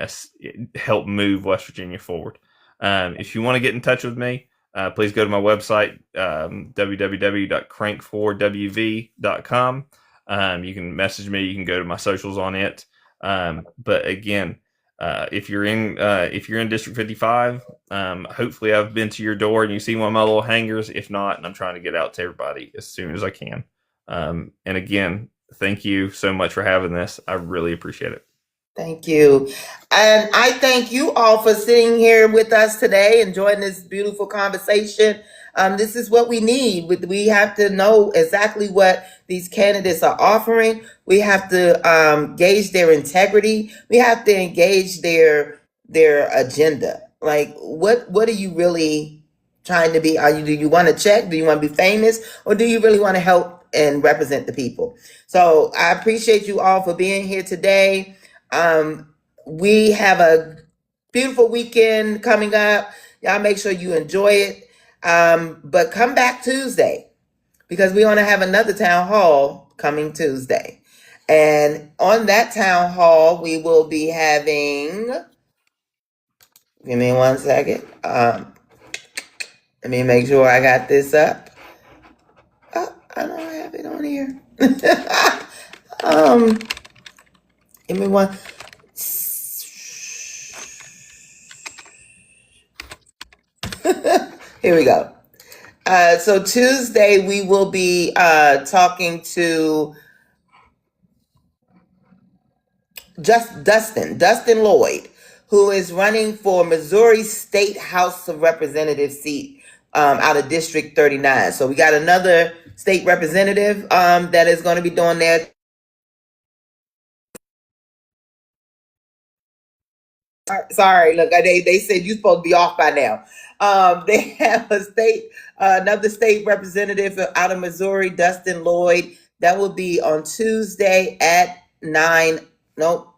help move West Virginia forward. If you want to get in touch with me, please go to my website, www.CrankforWV.com. You can message me. You can go to my socials on it. But again, if you're in District 55, hopefully I've been to your door and you see one of my little hangers. If not, I'm trying to get out to everybody as soon as I can. And again, thank you so much for having this. I really appreciate it. Thank you. And I thank you all for sitting here with us today, enjoying this beautiful conversation. This is what we need. We have to know exactly what these candidates are offering. We have to gauge their integrity. We have to engage their agenda. Like, what are you really trying to be? Do you want to check? Do you want to be famous? Or do you really want to help and represent the people? So I appreciate you all for being here today. We have a beautiful weekend coming up. Y'all make sure you enjoy it. But come back Tuesday because we want to have another town hall coming Tuesday. And on that town hall, we will be having, give me 1 second. Let me make sure I got this up. Oh, I don't have it on here. Give me one. Here we go. So Tuesday we will be talking to Dustin Lloyd, who is running for Missouri State House of Representatives seat out of District 39. So we got another state representative that is going to be doing their. Sorry, look, they said you're supposed to be off by now. They have another state representative out of Missouri, Dustin Lloyd. That will be on Tuesday at 9. Nope.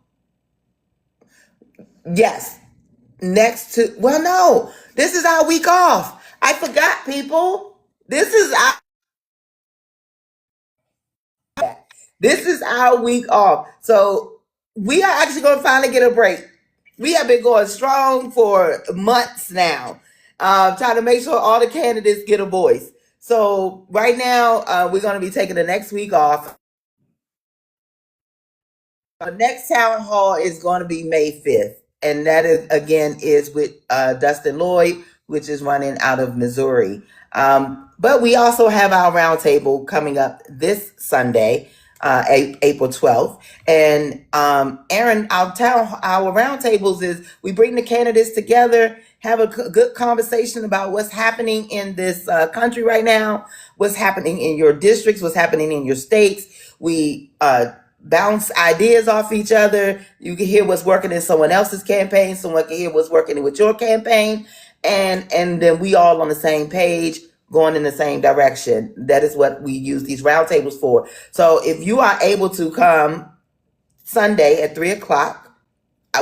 Yes. Next to, well, no, this is our week off. I forgot, people. This is our week off. So we are actually going to finally get a break. We have been going strong for months now, trying to make sure all the candidates get a voice. So right now, we're going to be taking the next week off. Our next town hall is going to be May 5th. And that is with Dustin Lloyd, which is running out of Missouri. But we also have our roundtable coming up this Sunday, April 12th. And Aaron, our roundtables is we bring the candidates together, have a good conversation about what's happening in this country right now, what's happening in your districts, what's happening in your states. We bounce ideas off each other. You can hear what's working in someone else's campaign. Someone can hear what's working with your campaign. And then we all on the same page, going in the same direction. That is what we use these roundtables for. So if you are able to come Sunday at 3:00,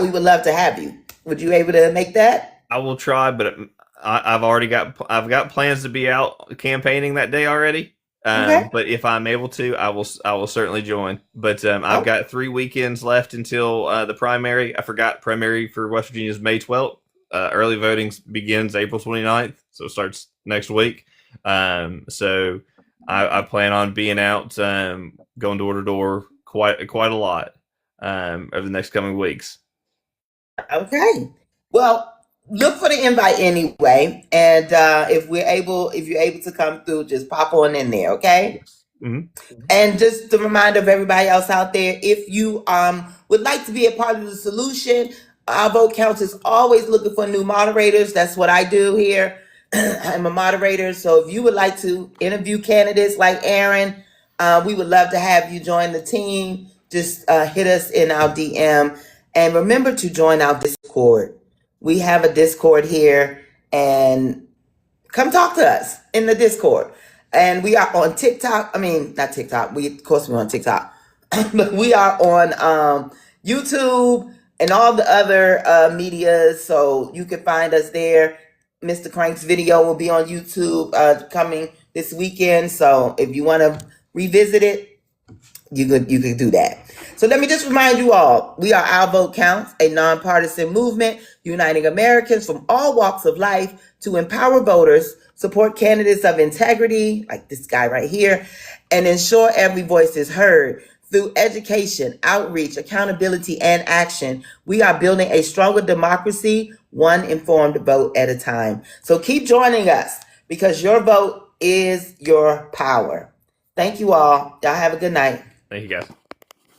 we would love to have you. Would you able to make that? I will try, but I've got plans to be out campaigning that day already. Okay. But if I'm able to, I will certainly join. But I've got 3 weekends left until the primary. I forgot primary for West Virginia is May 12th. Early voting begins April 29th, so it starts next week. So I plan on being out, going door to door quite a lot over the next coming weeks. Okay. Well, look for the invite anyway, and if you're able to come through, just pop on in there, okay? Mm-hmm. And just a reminder of everybody else out there, if you would like to be a part of the solution, our vote counts is always looking for new moderators. That's what I do here. I'm a moderator, so if you would like to interview candidates like Aaron, we would love to have you join the team. Just hit us in our DM, and remember to join our Discord. We have a Discord here, and come talk to us in the Discord. And we are on TikTok. I mean, not TikTok. Of course, we're on TikTok, but we are on YouTube and all the other medias. So you can find us there. Mr. Crank's video will be on YouTube coming this weekend. So if you want to revisit it, you could do that. So let me just remind you all, we are Our Vote Counts, a nonpartisan movement uniting Americans from all walks of life to empower voters, support candidates of integrity, like this guy right here, and ensure every voice is heard. Through education, outreach, accountability, and action, we are building a stronger democracy, one informed vote at a time. So keep joining us because your vote is your power. Thank you all. Y'all have a good night. Thank you, guys.